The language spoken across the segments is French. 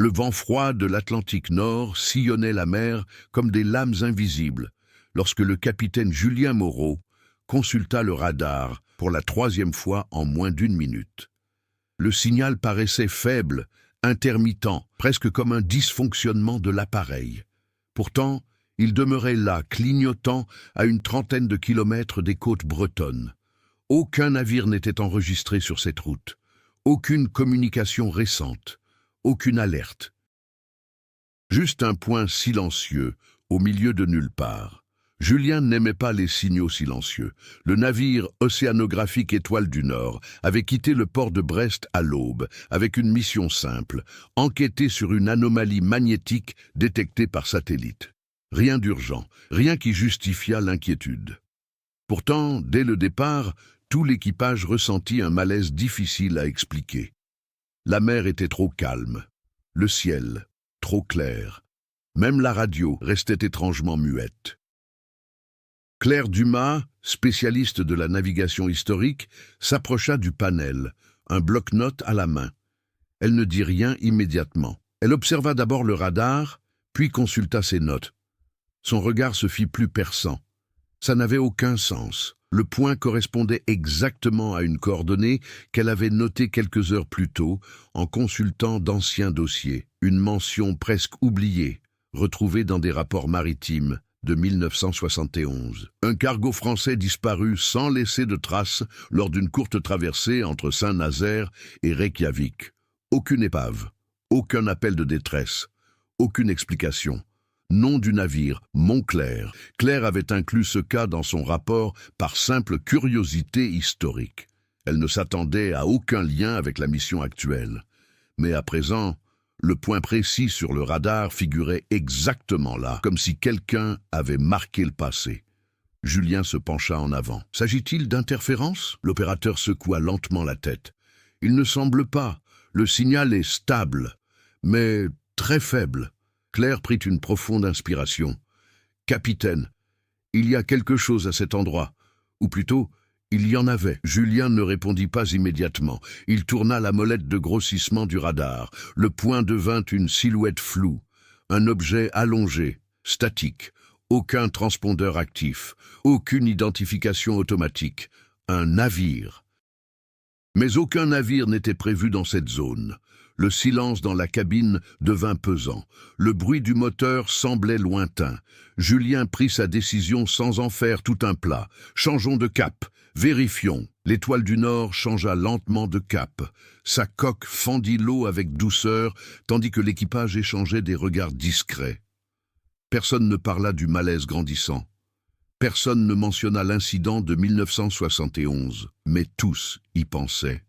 Le vent froid de l'Atlantique Nord sillonnait la mer comme des lames invisibles lorsque le capitaine Julien Moreau consulta le radar pour la 3e fois en moins d'1 minute. Le signal paraissait faible, intermittent, presque comme un dysfonctionnement de l'appareil. Pourtant, il demeurait là, clignotant à une 30aine de kilomètres des côtes bretonnes. Aucun navire n'était enregistré sur cette route, aucune communication récente, aucune alerte. Juste un point silencieux au milieu de nulle part. Julien n'aimait pas les signaux silencieux. Le navire océanographique Étoile du Nord avait quitté le port de Brest à l'aube, avec une mission simple, enquêter sur une anomalie magnétique détectée par satellite. Rien d'urgent, rien qui justifiât l'inquiétude. Pourtant, dès le départ, tout l'équipage ressentit un malaise difficile à expliquer. La mer était trop calme, le ciel trop clair. Même la radio restait étrangement muette. Claire Dumas, spécialiste de la navigation historique, s'approcha du panel, un bloc-notes à la main. Elle ne dit rien immédiatement. Elle observa d'abord le radar, puis consulta ses notes. Son regard se fit plus perçant. Ça n'avait aucun sens. Le point correspondait exactement à une coordonnée qu'elle avait notée quelques heures plus tôt en consultant d'anciens dossiers. Une mention presque oubliée, retrouvée dans des rapports maritimes de 1971. Un cargo français disparu sans laisser de traces lors d'une courte traversée entre Saint-Nazaire et Reykjavik. Aucune épave, aucun appel de détresse, aucune explication. Nom du navire, Montclair. Claire avait inclus ce cas dans son rapport par simple curiosité historique. Elle ne s'attendait à aucun lien avec la mission actuelle. Mais à présent, le point précis sur le radar figurait exactement là, comme si quelqu'un avait marqué le passé. Julien se pencha en avant. « S'agit-il d'interférence » L'opérateur secoua lentement la tête. « Il ne semble pas. Le signal est stable, mais très faible. » Claire prit une profonde inspiration. « Capitaine, il y a quelque chose à cet endroit. Ou plutôt, il y en avait. » Julien ne répondit pas immédiatement. Il tourna la molette de grossissement du radar. Le point devint une silhouette floue. Un objet allongé, statique. Aucun transpondeur actif. Aucune identification automatique. Un navire. Mais aucun navire n'était prévu dans cette zone. Le silence dans la cabine devint pesant. Le bruit du moteur semblait lointain. Julien prit sa décision sans en faire tout un plat. « Changeons de cap. Vérifions. » L'Étoile du Nord changea lentement de cap. Sa coque fendit l'eau avec douceur, tandis que l'équipage échangeait des regards discrets. Personne ne parla du malaise grandissant. Personne ne mentionna l'incident de 1971, mais tous y pensaient.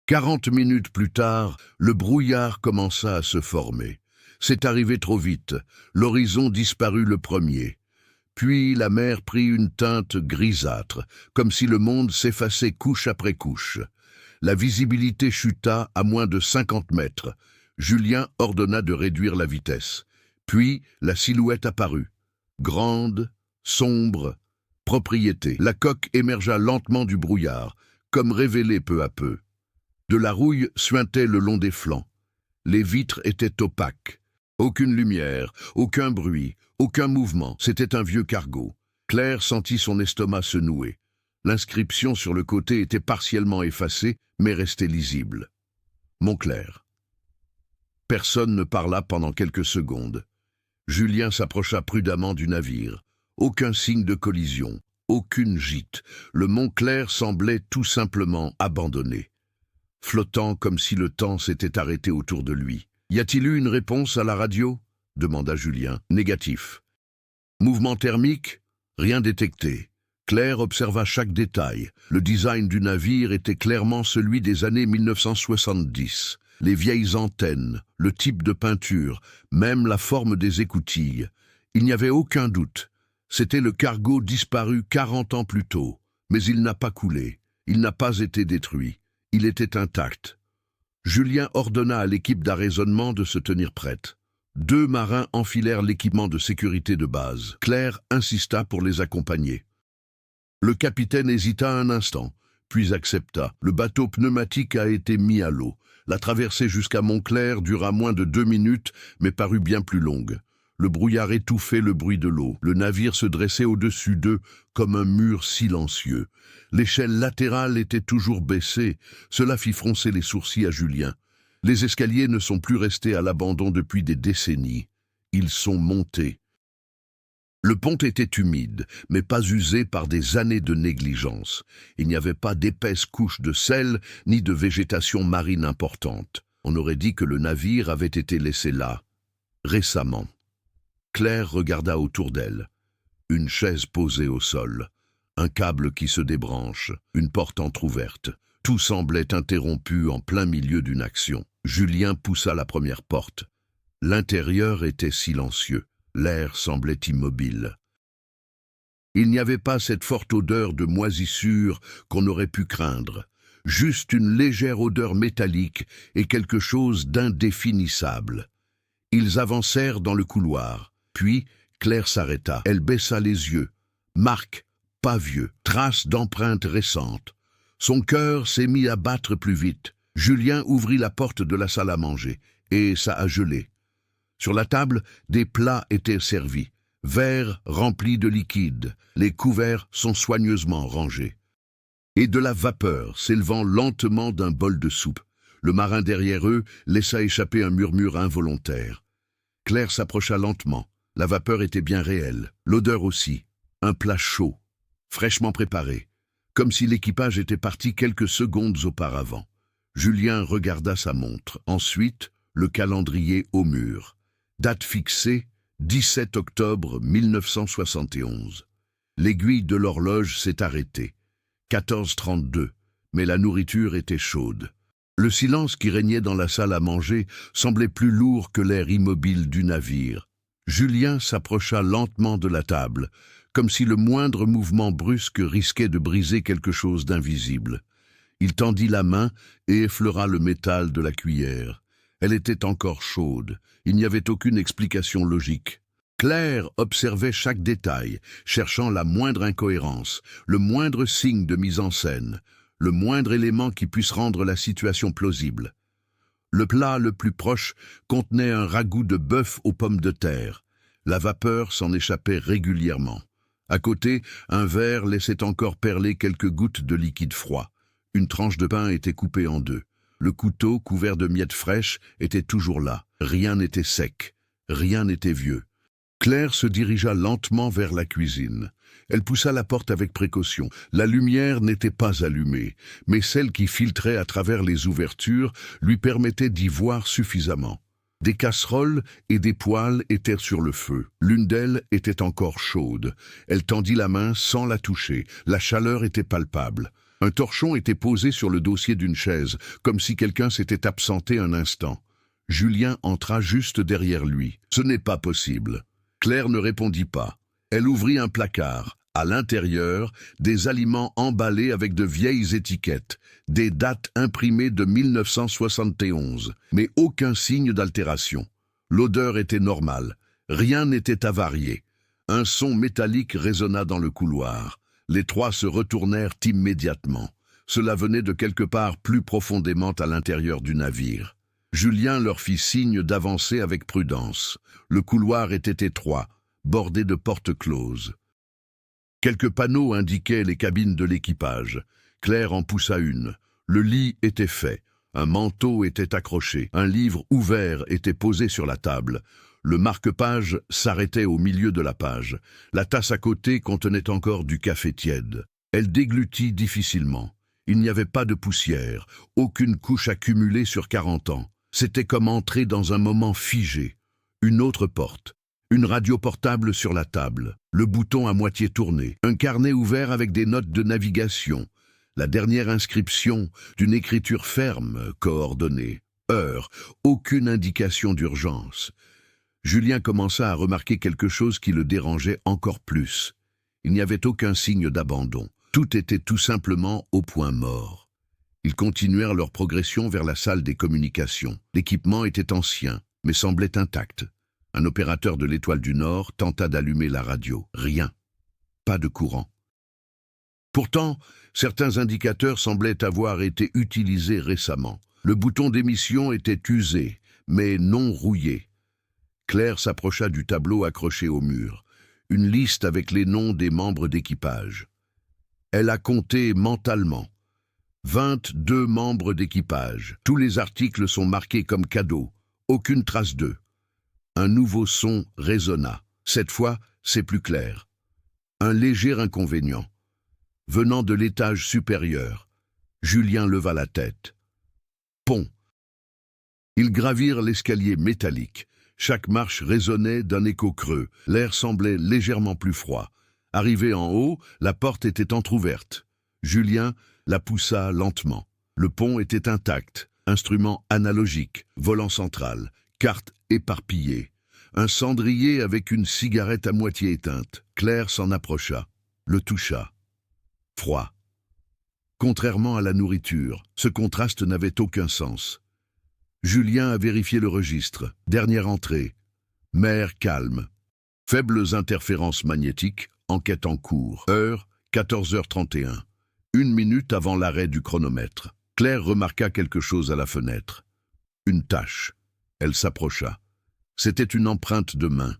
40 minutes plus tard, le brouillard commença à se former. C'est arrivé trop vite. L'horizon disparut le premier. Puis la mer prit une teinte grisâtre, comme si le monde s'effaçait couche après couche. La visibilité chuta à moins de 50 mètres. Julien ordonna de réduire la vitesse. Puis la silhouette apparut. Grande, sombre, propriété. La coque émergea lentement du brouillard, comme révélée peu à peu. De la rouille suintait le long des flancs. Les vitres étaient opaques. Aucune lumière, aucun bruit, aucun mouvement. C'était un vieux cargo. Claire sentit son estomac se nouer. L'inscription sur le côté était partiellement effacée, mais restait lisible. Montclair. Personne ne parla pendant quelques secondes. Julien s'approcha prudemment du navire. Aucun signe de collision, aucune gîte. Le Montclair semblait tout simplement abandonné. Flottant comme si le temps s'était arrêté autour de lui. « Y a-t-il eu une réponse à la radio » demanda Julien. « Négatif. » Mouvement thermique ? Rien détecté. Claire observa chaque détail. Le design du navire était clairement celui des années 1970. Les vieilles antennes, le type de peinture, même la forme des écoutilles. Il n'y avait aucun doute. C'était le cargo disparu 40 ans plus tôt. Mais il n'a pas coulé. Il n'a pas été détruit. Il était intact. Julien ordonna à l'équipe d'arraisonnement de se tenir prête. 2 marins enfilèrent l'équipement de sécurité de base. Claire insista pour les accompagner. Le capitaine hésita un instant, puis accepta. Le bateau pneumatique a été mis à l'eau. La traversée jusqu'à Montclair dura moins de 2 minutes, mais parut bien plus longue. Le brouillard étouffait le bruit de l'eau. Le navire se dressait au-dessus d'eux comme un mur silencieux. L'échelle latérale était toujours baissée. Cela fit froncer les sourcils à Julien. Les escaliers ne sont plus restés à l'abandon depuis des décennies. Ils sont montés. Le pont était humide, mais pas usé par des années de négligence. Il n'y avait pas d'épaisse couche de sel, ni de végétation marine importante. On aurait dit que le navire avait été laissé là, récemment. Claire regarda autour d'elle. Une chaise posée au sol, un câble qui se débranche, une porte entr'ouverte. Tout semblait interrompu en plein milieu d'une action. Julien poussa la première porte. L'intérieur était silencieux. L'air semblait immobile. Il n'y avait pas cette forte odeur de moisissure qu'on aurait pu craindre. Juste une légère odeur métallique et quelque chose d'indéfinissable. Ils avancèrent dans le couloir. Puis, Claire s'arrêta. Elle baissa les yeux. Marque, pas vieux, trace d'empreintes récentes. Son cœur s'est mis à battre plus vite. Julien ouvrit la porte de la salle à manger, et ça a gelé. Sur la table, des plats étaient servis. Verres remplis de liquide. Les couverts sont soigneusement rangés. Et de la vapeur s'élevant lentement d'un bol de soupe. Le marin derrière eux laissa échapper un murmure involontaire. Claire s'approcha lentement. La vapeur était bien réelle, l'odeur aussi. Un plat chaud, fraîchement préparé, comme si l'équipage était parti quelques secondes auparavant. Julien regarda sa montre. Ensuite, le calendrier au mur. Date fixée, 17 octobre 1971. L'aiguille de l'horloge s'est arrêtée. 14h32, mais la nourriture était chaude. Le silence qui régnait dans la salle à manger semblait plus lourd que l'air immobile du navire. Julien s'approcha lentement de la table, comme si le moindre mouvement brusque risquait de briser quelque chose d'invisible. Il tendit la main et effleura le métal de la cuillère. Elle était encore chaude. Il n'y avait aucune explication logique. Claire observait chaque détail, cherchant la moindre incohérence, le moindre signe de mise en scène, le moindre élément qui puisse rendre la situation plausible. Le plat le plus proche contenait un ragoût de bœuf aux pommes de terre. La vapeur s'en échappait régulièrement. À côté, un verre laissait encore perler quelques gouttes de liquide froid. Une tranche de pain était coupée en deux. Le couteau, couvert de miettes fraîches, était toujours là. Rien n'était sec, rien n'était vieux. Claire se dirigea lentement vers la cuisine. Elle poussa la porte avec précaution. La lumière n'était pas allumée, mais celle qui filtrait à travers les ouvertures lui permettait d'y voir suffisamment. Des casseroles et des poêles étaient sur le feu. L'une d'elles était encore chaude. Elle tendit la main sans la toucher. La chaleur était palpable. Un torchon était posé sur le dossier d'une chaise, comme si quelqu'un s'était absenté un instant. Julien entra juste derrière lui. « Ce n'est pas possible. » Claire ne répondit pas. Elle ouvrit un placard. À l'intérieur, des aliments emballés avec de vieilles étiquettes, des dates imprimées de 1971, mais aucun signe d'altération. L'odeur était normale, rien n'était avarié. Un son métallique résonna dans le couloir. Les trois se retournèrent immédiatement. Cela venait de quelque part plus profondément à l'intérieur du navire. Julien leur fit signe d'avancer avec prudence. Le couloir était étroit, bordé de portes closes. Quelques panneaux indiquaient les cabines de l'équipage. Claire en poussa une. Le lit était fait. Un manteau était accroché. Un livre ouvert était posé sur la table. Le marque-page s'arrêtait au milieu de la page. La tasse à côté contenait encore du café tiède. Elle déglutit difficilement. Il n'y avait pas de poussière, aucune couche accumulée sur 40 ans. C'était comme entrer dans un moment figé. Une autre porte. Une radio portable sur la table, le bouton à moitié tourné, un carnet ouvert avec des notes de navigation, la dernière inscription d'une écriture ferme, coordonnée, heure, aucune indication d'urgence. Julien commença à remarquer quelque chose qui le dérangeait encore plus. Il n'y avait aucun signe d'abandon. Tout était tout simplement au point mort. Ils continuèrent leur progression vers la salle des communications. L'équipement était ancien, mais semblait intact. Un opérateur de l'Étoile du Nord tenta d'allumer la radio. Rien. Pas de courant. Pourtant, certains indicateurs semblaient avoir été utilisés récemment. Le bouton d'émission était usé, mais non rouillé. Claire s'approcha du tableau accroché au mur, une liste avec les noms des membres d'équipage. Elle a compté mentalement. 22 membres d'équipage. Tous les articles sont marqués comme cadeaux. Aucune trace d'eux. Un nouveau son résonna. Cette fois, c'est plus clair. Un léger inconvénient. Venant de l'étage supérieur, Julien leva la tête. Pont. Ils gravirent l'escalier métallique. Chaque marche résonnait d'un écho creux. L'air semblait légèrement plus froid. Arrivé en haut, la porte était entr'ouverte. Julien la poussa lentement. Le pont était intact. Instrument analogique, volant central, cartes éparpillées. Un cendrier avec une cigarette à moitié éteinte. Claire s'en approcha, le toucha. Froid. Contrairement à la nourriture, ce contraste n'avait aucun sens. Julien a vérifié le registre. Dernière entrée. Mer calme. Faibles interférences magnétiques. Enquête en cours. Heure, 14h31. 1 minute avant l'arrêt du chronomètre. Claire remarqua quelque chose à la fenêtre. Une tache. Elle s'approcha. C'était une empreinte de main.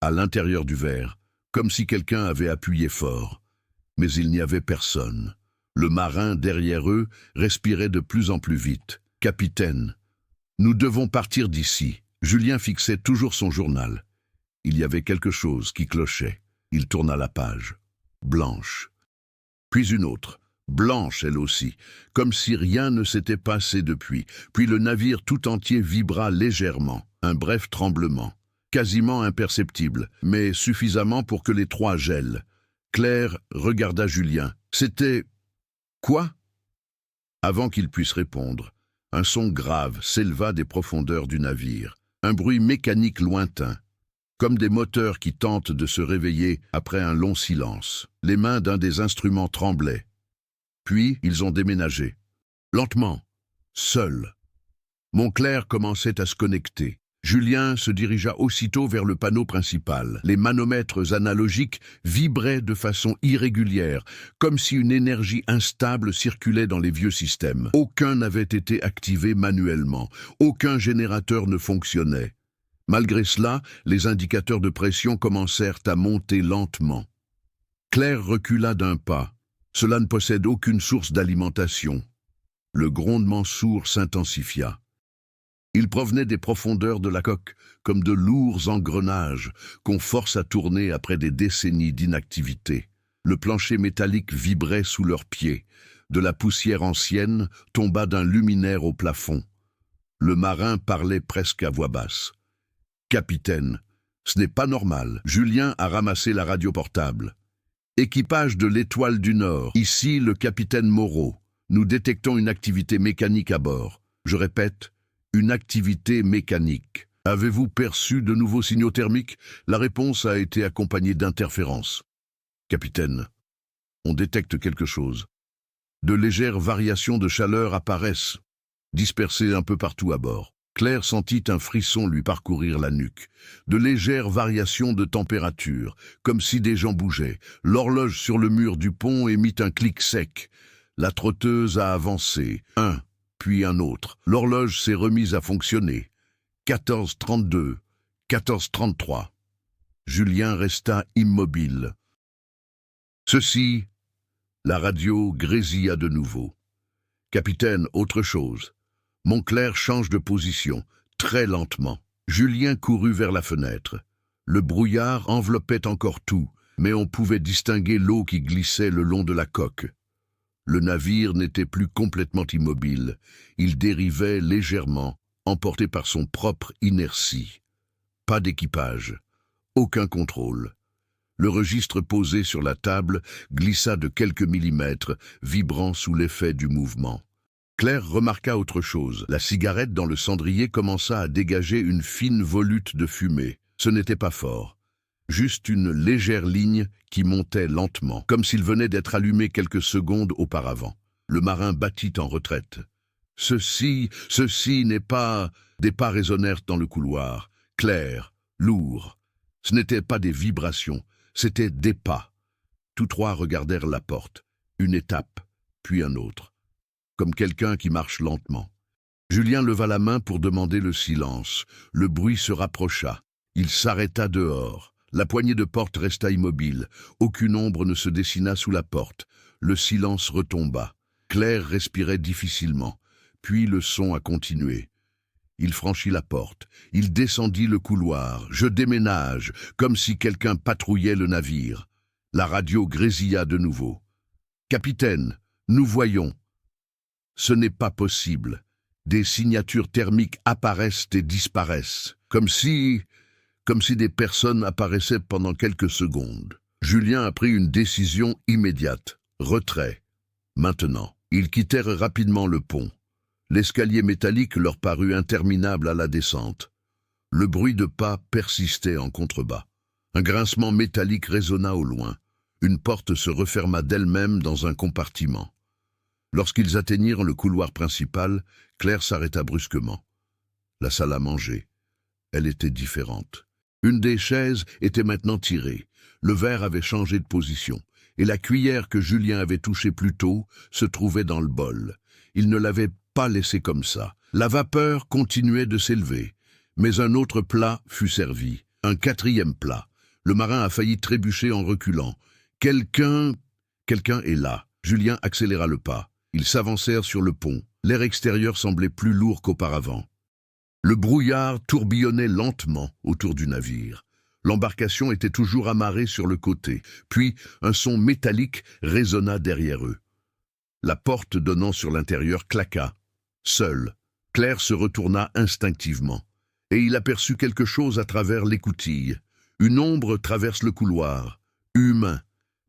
À l'intérieur du verre, comme si quelqu'un avait appuyé fort. Mais il n'y avait personne. Le marin, derrière eux, respirait de plus en plus vite. « Capitaine, nous devons partir d'ici. » Julien fixait toujours son journal. Il y avait quelque chose qui clochait. Il tourna la page. Blanche. Puis une autre. Blanche, elle aussi, comme si rien ne s'était passé depuis. Puis le navire tout entier vibra légèrement. Un bref tremblement. Quasiment imperceptible, mais suffisamment pour que les trois gèlent. Claire regarda Julien. C'était... Quoi? Avant qu'il puisse répondre, un son grave s'éleva des profondeurs du navire. Un bruit mécanique lointain, comme des moteurs qui tentent de se réveiller après un long silence. Les mains d'un des instruments tremblaient. Puis ils ont déménagé. Lentement, seul. Montclair commençait à se connecter. Julien se dirigea aussitôt vers le panneau principal. Les manomètres analogiques vibraient de façon irrégulière, comme si une énergie instable circulait dans les vieux systèmes. Aucun n'avait été activé manuellement. Aucun générateur ne fonctionnait. Malgré cela, les indicateurs de pression commencèrent à monter lentement. Claire recula d'un pas. Cela ne possède aucune source d'alimentation. Le grondement sourd s'intensifia. Il provenait des profondeurs de la coque, comme de lourds engrenages qu'on force à tourner après des décennies d'inactivité. Le plancher métallique vibrait sous leurs pieds. De la poussière ancienne tomba d'un luminaire au plafond. Le marin parlait presque à voix basse. « Capitaine, ce n'est pas normal. » Julien a ramassé la radio portable. « Équipage de l'Étoile du Nord. Ici le capitaine Moreau. Nous détectons une activité mécanique à bord. Je répète, une activité mécanique. Avez-vous perçu de nouveaux signaux thermiques? La réponse a été accompagnée d'interférences. Capitaine, on détecte quelque chose. De légères variations de chaleur apparaissent, dispersées un peu partout à bord. Claire sentit un frisson lui parcourir la nuque. De légères variations de température, comme si des gens bougeaient. L'horloge sur le mur du pont émit un clic sec. La trotteuse a avancé. Un, puis un autre. L'horloge s'est remise à fonctionner. 14h32, 14h33. Julien resta immobile. Ceci, la radio grésilla de nouveau. Capitaine, autre chose. Montclair change de position, très lentement. Julien courut vers la fenêtre. Le brouillard enveloppait encore tout, mais on pouvait distinguer l'eau qui glissait le long de la coque. Le navire n'était plus complètement immobile. Il dérivait légèrement, emporté par son propre inertie. Pas d'équipage, aucun contrôle. Le registre posé sur la table glissa de quelques millimètres, vibrant sous l'effet du mouvement. Claire remarqua autre chose. La cigarette dans le cendrier commença à dégager une fine volute de fumée. Ce n'était pas fort. Juste une légère ligne qui montait lentement, comme s'il venait d'être allumé quelques secondes auparavant. Le marin battit en retraite. Ceci n'est pas... Des pas résonnèrent dans le couloir, clairs, lourds. Ce n'étaient pas des vibrations, c'étaient des pas. Tous trois regardèrent la porte, une étape, puis un autre, comme quelqu'un qui marche lentement. Julien leva la main pour demander le silence. Le bruit se rapprocha. Il s'arrêta dehors. La poignée de porte resta immobile. Aucune ombre ne se dessina sous la porte. Le silence retomba. Claire respirait difficilement. Puis le son a continué. Il franchit la porte. Il descendit le couloir. Je déménage, comme si quelqu'un patrouillait le navire. La radio grésilla de nouveau. Capitaine, nous voyons. Ce n'est pas possible. Des signatures thermiques apparaissent et disparaissent, comme si des personnes apparaissaient pendant quelques secondes. Julien a pris une décision immédiate. Retrait. Maintenant. Ils quittèrent rapidement le pont. L'escalier métallique leur parut interminable à la descente. Le bruit de pas persistait en contrebas. Un grincement métallique résonna au loin. Une porte se referma d'elle-même dans un compartiment. Lorsqu'ils atteignirent le couloir principal, Claire s'arrêta brusquement. La salle à manger. Elle était différente. Une des chaises était maintenant tirée. Le verre avait changé de position, et la cuillère que Julien avait touchée plus tôt se trouvait dans le bol. Il ne l'avait pas laissée comme ça. La vapeur continuait de s'élever, mais un autre plat fut servi, un quatrième plat. Le marin a failli trébucher en reculant. Quelqu'un est là. Julien accéléra le pas. Ils s'avancèrent sur le pont. L'air extérieur semblait plus lourd qu'auparavant. Le brouillard tourbillonnait lentement autour du navire. L'embarcation était toujours amarrée sur le côté. Puis, un son métallique résonna derrière eux. La porte donnant sur l'intérieur claqua. Seule, Claire se retourna instinctivement. Et il aperçut quelque chose à travers l'écoutille. Une ombre traverse le couloir. Humain,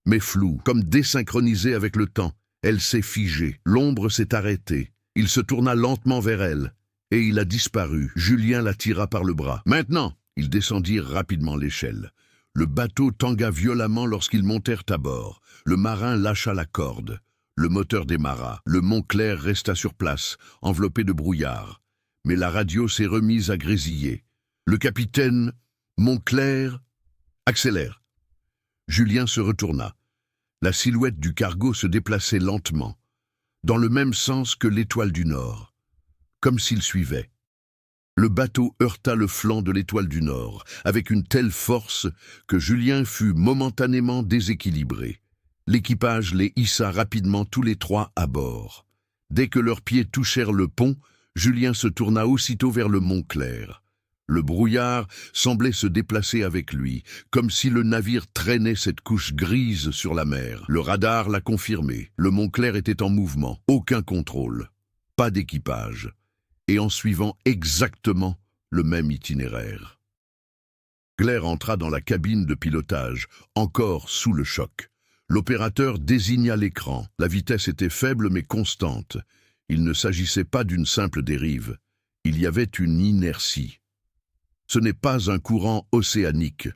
mais flou, comme désynchronisé avec le temps. Elle s'est figée. L'ombre s'est arrêtée. Il se tourna lentement vers elle. Et il a disparu. Julien la tira par le bras. Maintenant! Ils descendirent rapidement l'échelle. Le bateau tangua violemment lorsqu'ils montèrent à bord. Le marin lâcha la corde. Le moteur démarra. Le Montclair resta sur place, enveloppé de brouillard. Mais la radio s'est remise à grésiller. Le capitaine Montclair accélère. Julien se retourna. La silhouette du cargo se déplaçait lentement, dans le même sens que l'étoile du Nord, comme s'il suivait. Le bateau heurta le flanc de l'étoile du Nord, avec une telle force que Julien fut momentanément déséquilibré. L'équipage les hissa rapidement tous les trois à bord. Dès que leurs pieds touchèrent le pont, Julien se tourna aussitôt vers le Montclair. Le brouillard semblait se déplacer avec lui, comme si le navire traînait cette couche grise sur la mer. Le radar l'a confirmé. Le Montclair était en mouvement. Aucun contrôle. Pas d'équipage. Et en suivant exactement le même itinéraire. Claire entra dans la cabine de pilotage, encore sous le choc. L'opérateur désigna l'écran. La vitesse était faible mais constante. Il ne s'agissait pas d'une simple dérive. Il y avait une inertie. Ce n'est pas un courant océanique,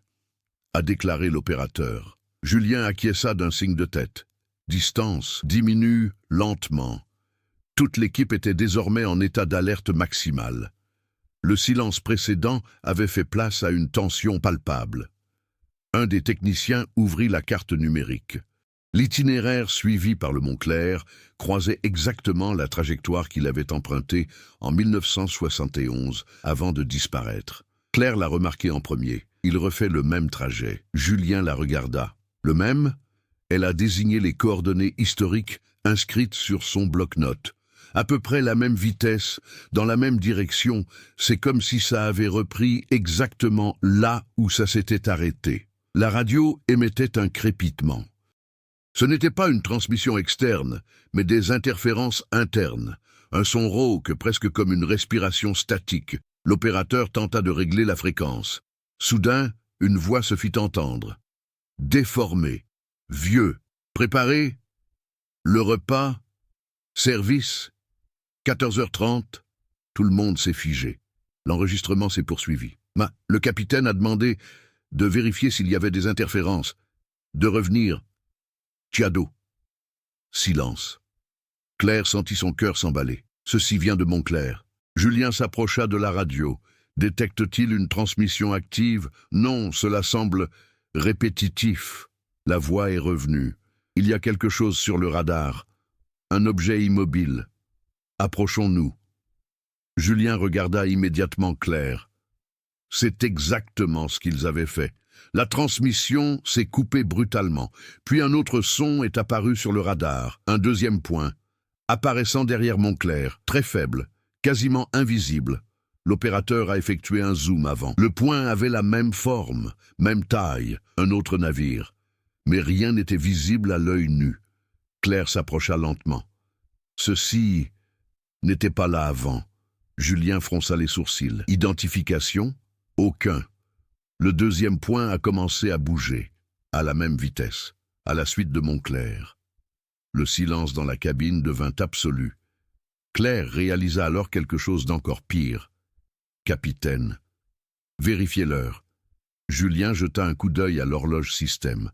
a déclaré l'opérateur. Julien acquiesça d'un signe de tête. Distance diminue lentement. Toute l'équipe était désormais en état d'alerte maximale. Le silence précédent avait fait place à une tension palpable. Un des techniciens ouvrit la carte numérique. L'itinéraire suivi par le Montclair croisait exactement la trajectoire qu'il avait empruntée en 1971 avant de disparaître. Claire l'a remarqué en premier. Il refait le même trajet. Julien la regarda. Le même? Elle a désigné les coordonnées historiques inscrites sur son bloc-notes. À peu près la même vitesse, dans la même direction, c'est comme si ça avait repris exactement là où ça s'était arrêté. La radio émettait un crépitement. Ce n'était pas une transmission externe, mais des interférences internes. Un son rauque, presque comme une respiration statique. L'opérateur tenta de régler la fréquence. Soudain, une voix se fit entendre. Déformé, vieux, préparé, le repas, service, 14h30, tout le monde s'est figé. L'enregistrement s'est poursuivi. Le capitaine a demandé de vérifier s'il y avait des interférences, de revenir. Tiado. Silence. Claire sentit son cœur s'emballer. Ceci vient de Montclair. Julien s'approcha de la radio. Détecte-t-il une transmission active? Non, cela semble répétitif. La voix est revenue. Il y a quelque chose sur le radar. Un objet immobile. Approchons-nous. Julien regarda immédiatement Claire. C'est exactement ce qu'ils avaient fait. La transmission s'est coupée brutalement, puis un autre son est apparu sur le radar, un deuxième point, apparaissant derrière Montclair, très faible, quasiment invisible. L'opérateur a effectué un zoom avant. Le point avait la même forme, même taille, un autre navire. Mais rien n'était visible à l'œil nu. Claire s'approcha lentement. Ceci n'était pas là avant. Julien fronça les sourcils. Identification? Aucun. Le deuxième point a commencé à bouger, à la même vitesse, à la suite de Montclair. Le silence dans la cabine devint absolu. Claire réalisa alors quelque chose d'encore pire. Capitaine. Vérifiez l'heure. Julien jeta un coup d'œil à l'horloge système.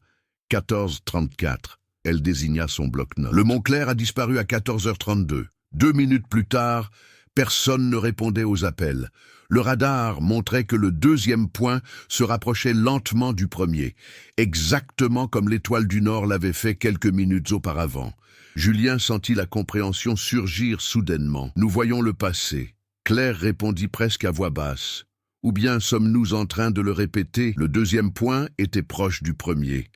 14h34. Elle désigna son bloc-notes. Le Montclair a disparu à 14h32. 2 minutes plus tard, personne ne répondait aux appels. Le radar montrait que le deuxième point se rapprochait lentement du premier, exactement comme l'Étoile du Nord l'avait fait quelques minutes auparavant. Julien sentit la compréhension surgir soudainement. « Nous voyons le passé. » Claire répondit presque à voix basse. « Ou bien sommes-nous en train de le répéter? Le deuxième point était proche du premier. »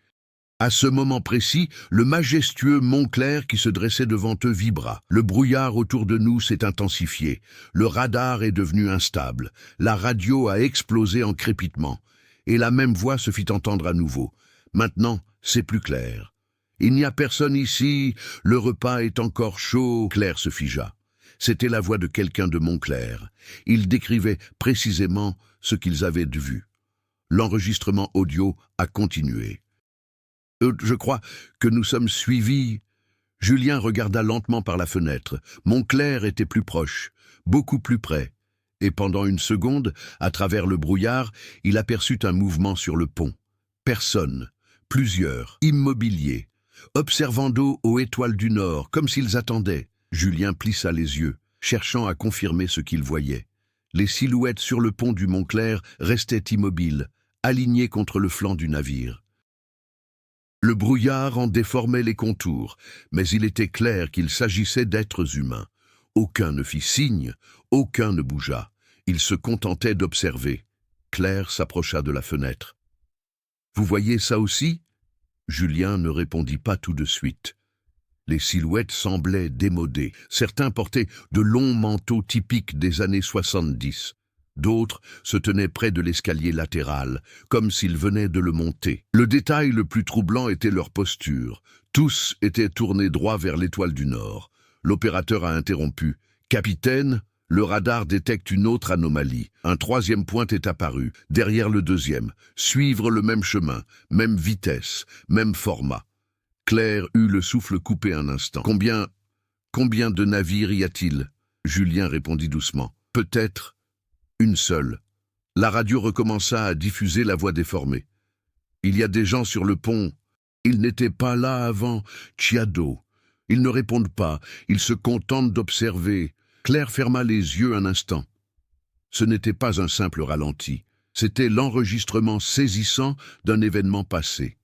À ce moment précis, le majestueux Montclair qui se dressait devant eux vibra. Le brouillard autour de nous s'est intensifié. Le radar est devenu instable. La radio a explosé en crépitement. Et la même voix se fit entendre à nouveau. Maintenant, c'est plus clair. Il n'y a personne ici. Le repas est encore chaud. Claire se figea. C'était la voix de quelqu'un de Montclair. Il décrivait précisément ce qu'ils avaient vu. L'enregistrement audio a continué. Je crois que nous sommes suivis. Julien regarda lentement par la fenêtre. Montclair était plus proche, beaucoup plus près. Et pendant une seconde, à travers le brouillard, il aperçut un mouvement sur le pont. Personne, plusieurs, immobiliers, observant d'eau aux Étoiles du Nord, comme s'ils attendaient. Julien plissa les yeux, cherchant à confirmer ce qu'il voyait. Les silhouettes sur le pont du Montclair restaient immobiles, alignées contre le flanc du navire. Le brouillard en déformait les contours, mais il était clair qu'il s'agissait d'êtres humains. Aucun ne fit signe, aucun ne bougea. Ils se contentaient d'observer. Claire s'approcha de la fenêtre. « Vous voyez ça aussi ?» Julien ne répondit pas tout de suite. Les silhouettes semblaient démodées. Certains portaient de longs manteaux typiques des années 70. D'autres se tenaient près de l'escalier latéral, comme s'ils venaient de le monter. Le détail le plus troublant était leur posture. Tous étaient tournés droit vers l'Étoile du Nord. L'opérateur a interrompu. « Capitaine, le radar détecte une autre anomalie. Un troisième point est apparu, derrière le deuxième. Suivre le même chemin, même vitesse, même format. » Claire eut le souffle coupé un instant. « Combien de navires y a-t-il » Julien répondit doucement. « Peut-être une seule. » La radio recommença à diffuser la voix déformée. « Il y a des gens sur le pont. Ils n'étaient pas là avant. Chiado. Ils ne répondent pas. Ils se contentent d'observer. » Claire ferma les yeux un instant. Ce n'était pas un simple ralenti. C'était l'enregistrement saisissant d'un événement passé.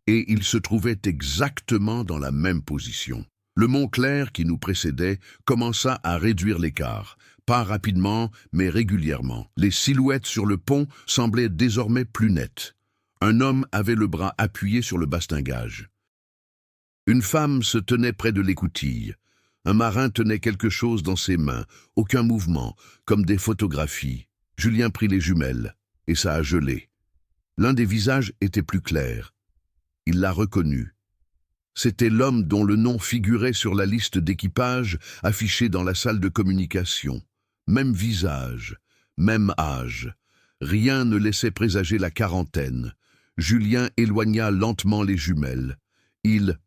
Et il se trouvait exactement dans la même position. Le Montclair, qui nous précédait, commença à réduire l'écart. Pas rapidement, mais régulièrement. Les silhouettes sur le pont semblaient désormais plus nettes. Un homme avait le bras appuyé sur le bastingage. Une femme se tenait près de l'écoutille. Un marin tenait quelque chose dans ses mains, aucun mouvement, comme des photographies. Julien prit les jumelles, et ça a gelé. L'un des visages était plus clair. Il l'a reconnu. C'était l'homme dont le nom figurait sur la liste d'équipage affichée dans la salle de communication. Même visage, même âge. Rien ne laissait présager la quarantaine. Julien éloigna lentement les jumelles. Ils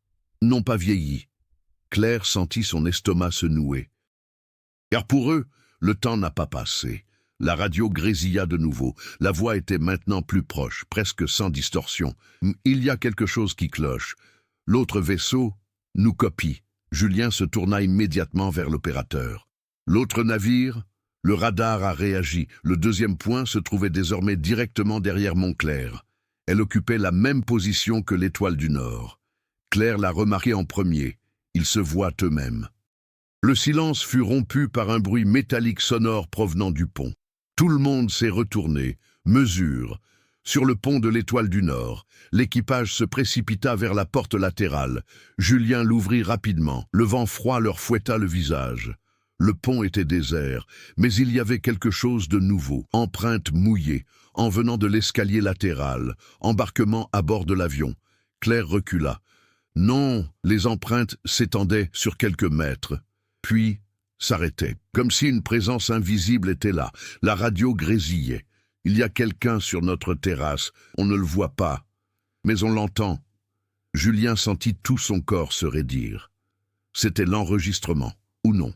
n'ont pas vieilli. Claire sentit son estomac se nouer. Car pour eux, le temps n'a pas passé. La radio grésilla de nouveau. La voix était maintenant plus proche, presque sans distorsion. Il y a quelque chose qui cloche. L'autre vaisseau nous copie. Julien se tourna immédiatement vers l'opérateur. L'autre navire, le radar a réagi. Le deuxième point se trouvait désormais directement derrière Montclair. Elle occupait la même position que l'Étoile du Nord. Claire l'a remarqué en premier. Ils se voient eux-mêmes. Le silence fut rompu par un bruit métallique sonore provenant du pont. Tout le monde s'est retourné, mesure. Sur le pont de l'Étoile du Nord, l'équipage se précipita vers la porte latérale. Julien l'ouvrit rapidement. Le vent froid leur fouetta le visage. Le pont était désert, mais il y avait quelque chose de nouveau. Empreinte mouillée, en venant de l'escalier latéral. Embarquement à bord de l'avion. Claire recula. Non, les empreintes s'étendaient sur quelques mètres. Puis s'arrêtaient, comme si une présence invisible était là. La radio grésillait. Il y a quelqu'un sur notre terrasse, on ne le voit pas, mais on l'entend. Julien sentit tout son corps se raidir. C'était l'enregistrement, ou non.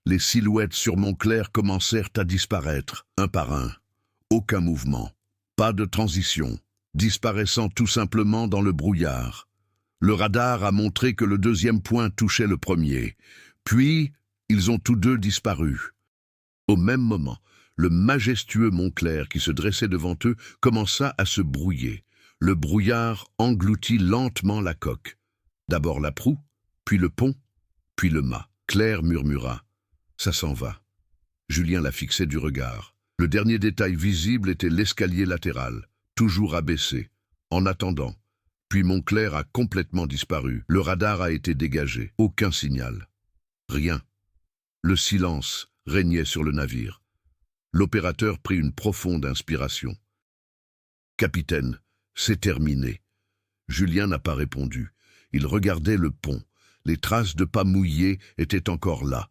Les silhouettes sur Montclair commencèrent à disparaître, un par un. Aucun mouvement, pas de transition, disparaissant tout simplement dans le brouillard. Le radar a montré que le deuxième point touchait le premier. Puis, ils ont tous deux disparu. Au même moment, le majestueux Montclair qui se dressait devant eux commença à se brouiller. Le brouillard engloutit lentement la coque. D'abord la proue, puis le pont, puis le mât. Claire murmura. « Ça s'en va ». Julien la fixait du regard. Le dernier détail visible était l'escalier latéral, toujours abaissé. En attendant, puis Montclair a complètement disparu. Le radar a été dégagé. Aucun signal. Rien. Le silence régnait sur le navire. L'opérateur prit une profonde inspiration. « Capitaine, c'est terminé. » Julien n'a pas répondu. Il regardait le pont. Les traces de pas mouillés étaient encore là.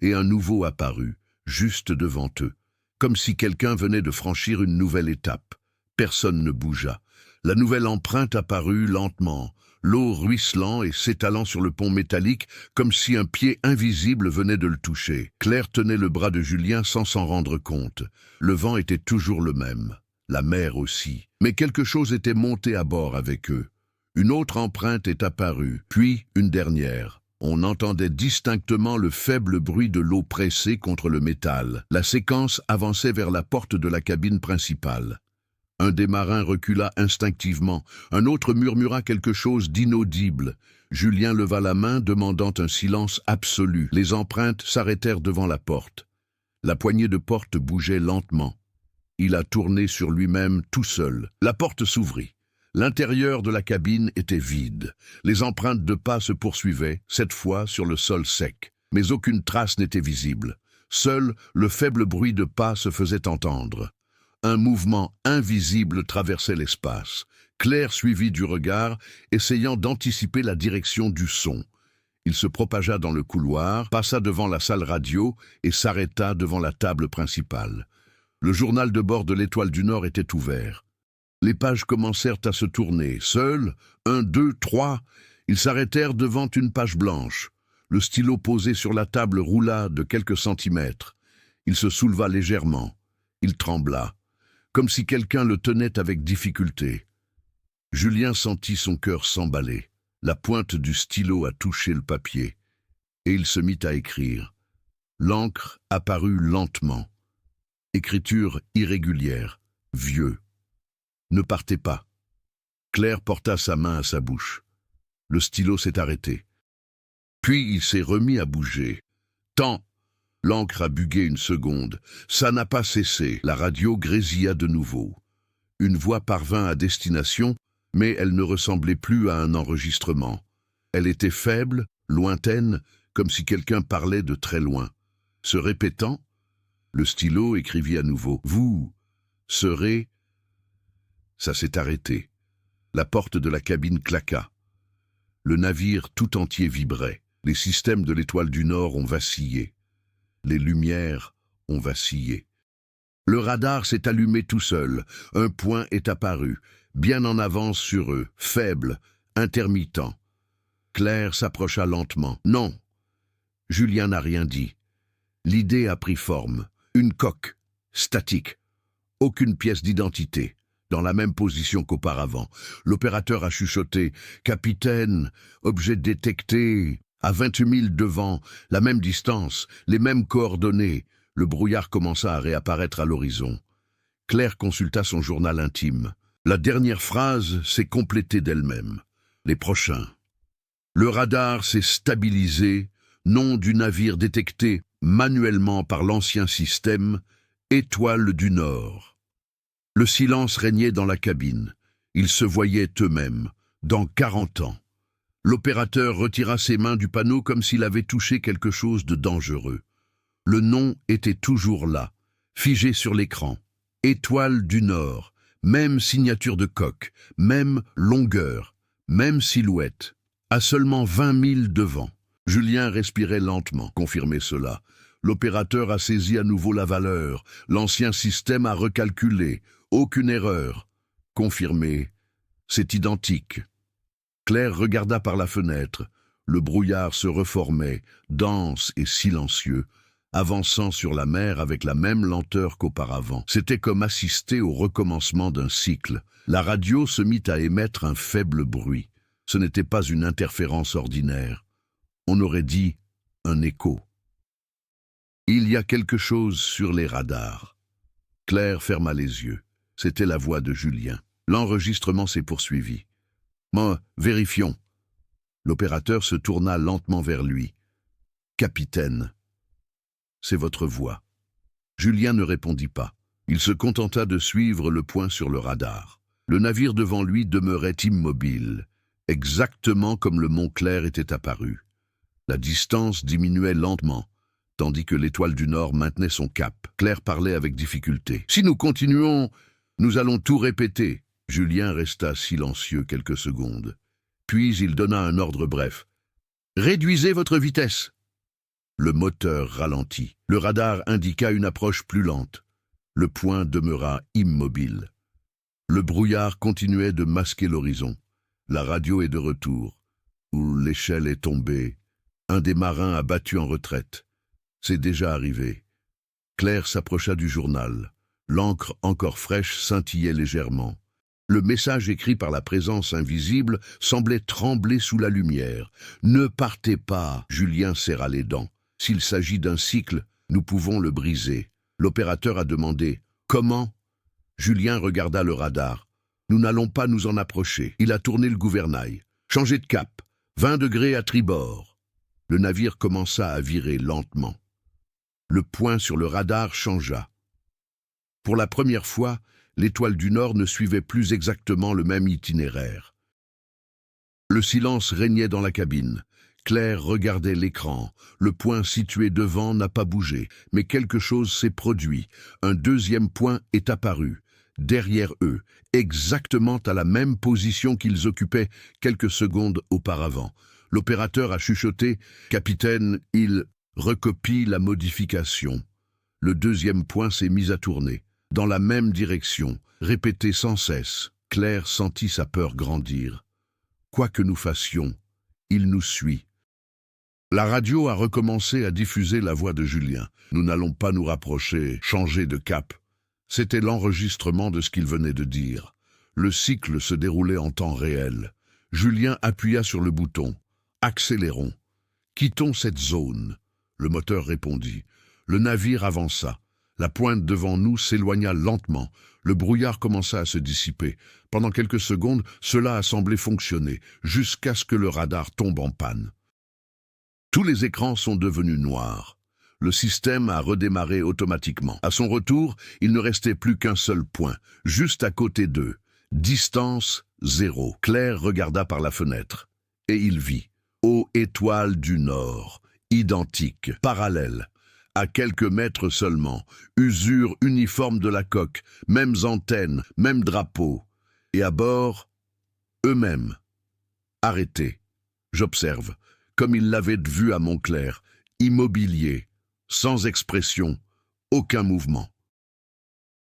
Et un nouveau apparut, juste devant eux. Comme si quelqu'un venait de franchir une nouvelle étape. Personne ne bougea. La nouvelle empreinte apparut lentement, l'eau ruisselant et s'étalant sur le pont métallique comme si un pied invisible venait de le toucher. Claire tenait le bras de Julien sans s'en rendre compte. Le vent était toujours le même, la mer aussi. Mais quelque chose était monté à bord avec eux. Une autre empreinte est apparue, puis une dernière. On entendait distinctement le faible bruit de l'eau pressée contre le métal. La séquence avançait vers la porte de la cabine principale. Un des marins recula instinctivement, un autre murmura quelque chose d'inaudible. Julien leva la main, demandant un silence absolu. Les empreintes s'arrêtèrent devant la porte. La poignée de porte bougeait lentement. Il a tourné sur lui-même tout seul. La porte s'ouvrit. L'intérieur de la cabine était vide. Les empreintes de pas se poursuivaient, cette fois sur le sol sec. Mais aucune trace n'était visible. Seul le faible bruit de pas se faisait entendre. Un mouvement invisible traversait l'espace. Claire suivit du regard, essayant d'anticiper la direction du son. Il se propagea dans le couloir, passa devant la salle radio et s'arrêta devant la table principale. Le journal de bord de l'Étoile du Nord était ouvert. Les pages commencèrent à se tourner. Seuls, 1, 2, 3, ils s'arrêtèrent devant une page blanche. Le stylo posé sur la table roula de quelques centimètres. Il se souleva légèrement. Il trembla, comme si quelqu'un le tenait avec difficulté. Julien sentit son cœur s'emballer. La pointe du stylo a touché le papier, et il se mit à écrire. L'encre apparut lentement. Écriture irrégulière, vieux. Ne partez pas. Claire porta sa main à sa bouche. Le stylo s'est arrêté. Puis il s'est remis à bouger. Tant. L'encre a bugué une seconde. Ça n'a pas cessé. La radio grésilla de nouveau. Une voix parvint à destination, mais elle ne ressemblait plus à un enregistrement. Elle était faible, lointaine, comme si quelqu'un parlait de très loin. Se répétant, le stylo écrivit à nouveau. « Vous serez... » Ça s'est arrêté. La porte de la cabine claqua. Le navire tout entier vibrait. Les systèmes de l'Étoile du Nord ont vacillé. Les lumières ont vacillé. Le radar s'est allumé tout seul. Un point est apparu, bien en avance sur eux, faible, intermittent. Claire s'approcha lentement. Non. Julien n'a rien dit. L'idée a pris forme. Une coque, statique. Aucune pièce d'identité. Dans la même position qu'auparavant. L'opérateur a chuchoté « Capitaine, objet détecté, à 28 000 devant, la même distance, les mêmes coordonnées. » Le brouillard commença à réapparaître à l'horizon. Claire consulta son journal intime. La dernière phrase s'est complétée d'elle-même. Les prochains. Le radar s'est stabilisé, nom du navire détecté manuellement par l'ancien système, Étoile du Nord. Le silence régnait dans la cabine. Ils se voyaient eux-mêmes, dans 40 ans. L'opérateur retira ses mains du panneau comme s'il avait touché quelque chose de dangereux. Le nom était toujours là, figé sur l'écran. Étoile du Nord, même signature de coque, même longueur, même silhouette. À seulement 20 000 de vent. Julien respirait lentement, confirmait cela. L'opérateur a saisi à nouveau la valeur. L'ancien système a recalculé. Aucune erreur. Confirmé. C'est identique. Claire regarda par la fenêtre. Le brouillard se reformait, dense et silencieux, avançant sur la mer avec la même lenteur qu'auparavant. C'était comme assister au recommencement d'un cycle. La radio se mit à émettre un faible bruit. Ce n'était pas une interférence ordinaire. On aurait dit un écho. Il y a quelque chose sur les radars. Claire ferma les yeux. C'était la voix de Julien. L'enregistrement s'est poursuivi. Vérifions. L'opérateur se tourna lentement vers lui. Capitaine, c'est votre voix. Julien ne répondit pas. Il se contenta de suivre le point sur le radar. Le navire devant lui demeurait immobile, exactement comme le mont Clair était apparu. La distance diminuait lentement, tandis que l'étoile du Nord maintenait son cap. Claire parlait avec difficulté. « Si nous continuons, nous allons tout répéter. » Julien resta silencieux quelques secondes. Puis il donna un ordre bref. « Réduisez votre vitesse !» Le moteur ralentit. Le radar indiqua une approche plus lente. Le point demeura immobile. Le brouillard continuait de masquer l'horizon. La radio est de retour. L'échelle est tombée. Un des marins a battu en retraite. C'est déjà arrivé. Claire s'approcha du journal. L'encre encore fraîche scintillait légèrement. Le message écrit par la présence invisible semblait trembler sous la lumière. « Ne partez pas !» Julien serra les dents. « S'il s'agit d'un cycle, nous pouvons le briser. » L'opérateur a demandé « Comment ?» Julien regarda le radar. « Nous n'allons pas nous en approcher. » Il a tourné le gouvernail. « Changez de cap. 20 degrés à tribord. » Le navire commença à virer lentement. Le point sur le radar changea. Pour la première fois, l'étoile du Nord ne suivait plus exactement le même itinéraire. Le silence régnait dans la cabine. Claire regardait l'écran. Le point situé devant n'a pas bougé, mais quelque chose s'est produit. Un deuxième point est apparu, derrière eux, exactement à la même position qu'ils occupaient quelques secondes auparavant. L'opérateur a chuchoté « Capitaine, il recopie la modification ». Le deuxième point s'est mis à tourner, dans la même direction, répété sans cesse. Claire sentit sa peur grandir. Quoi que nous fassions, il nous suit. La radio a recommencé à diffuser la voix de Julien. Nous n'allons pas nous rapprocher, changer de cap. C'était l'enregistrement de ce qu'il venait de dire. Le cycle se déroulait en temps réel. Julien appuya sur le bouton. Accélérons. Quittons cette zone. Le moteur répondit. Le navire avança. La pointe devant nous s'éloigna lentement. Le brouillard commença à se dissiper. Pendant quelques secondes, cela a semblé fonctionner, jusqu'à ce que le radar tombe en panne. Tous les écrans sont devenus noirs. Le système a redémarré automatiquement. À son retour, il ne restait plus qu'un seul point, juste à côté d'eux. Distance 0. Claire regarda par la fenêtre. Et il vit. Ô étoile du Nord, identique, parallèle. À quelques mètres seulement, usure uniforme de la coque, mêmes antennes, même drapeau. Et à bord, eux-mêmes. Arrêtés. J'observe, comme ils l'avaient vu à Montclair, immobilier, sans expression, aucun mouvement.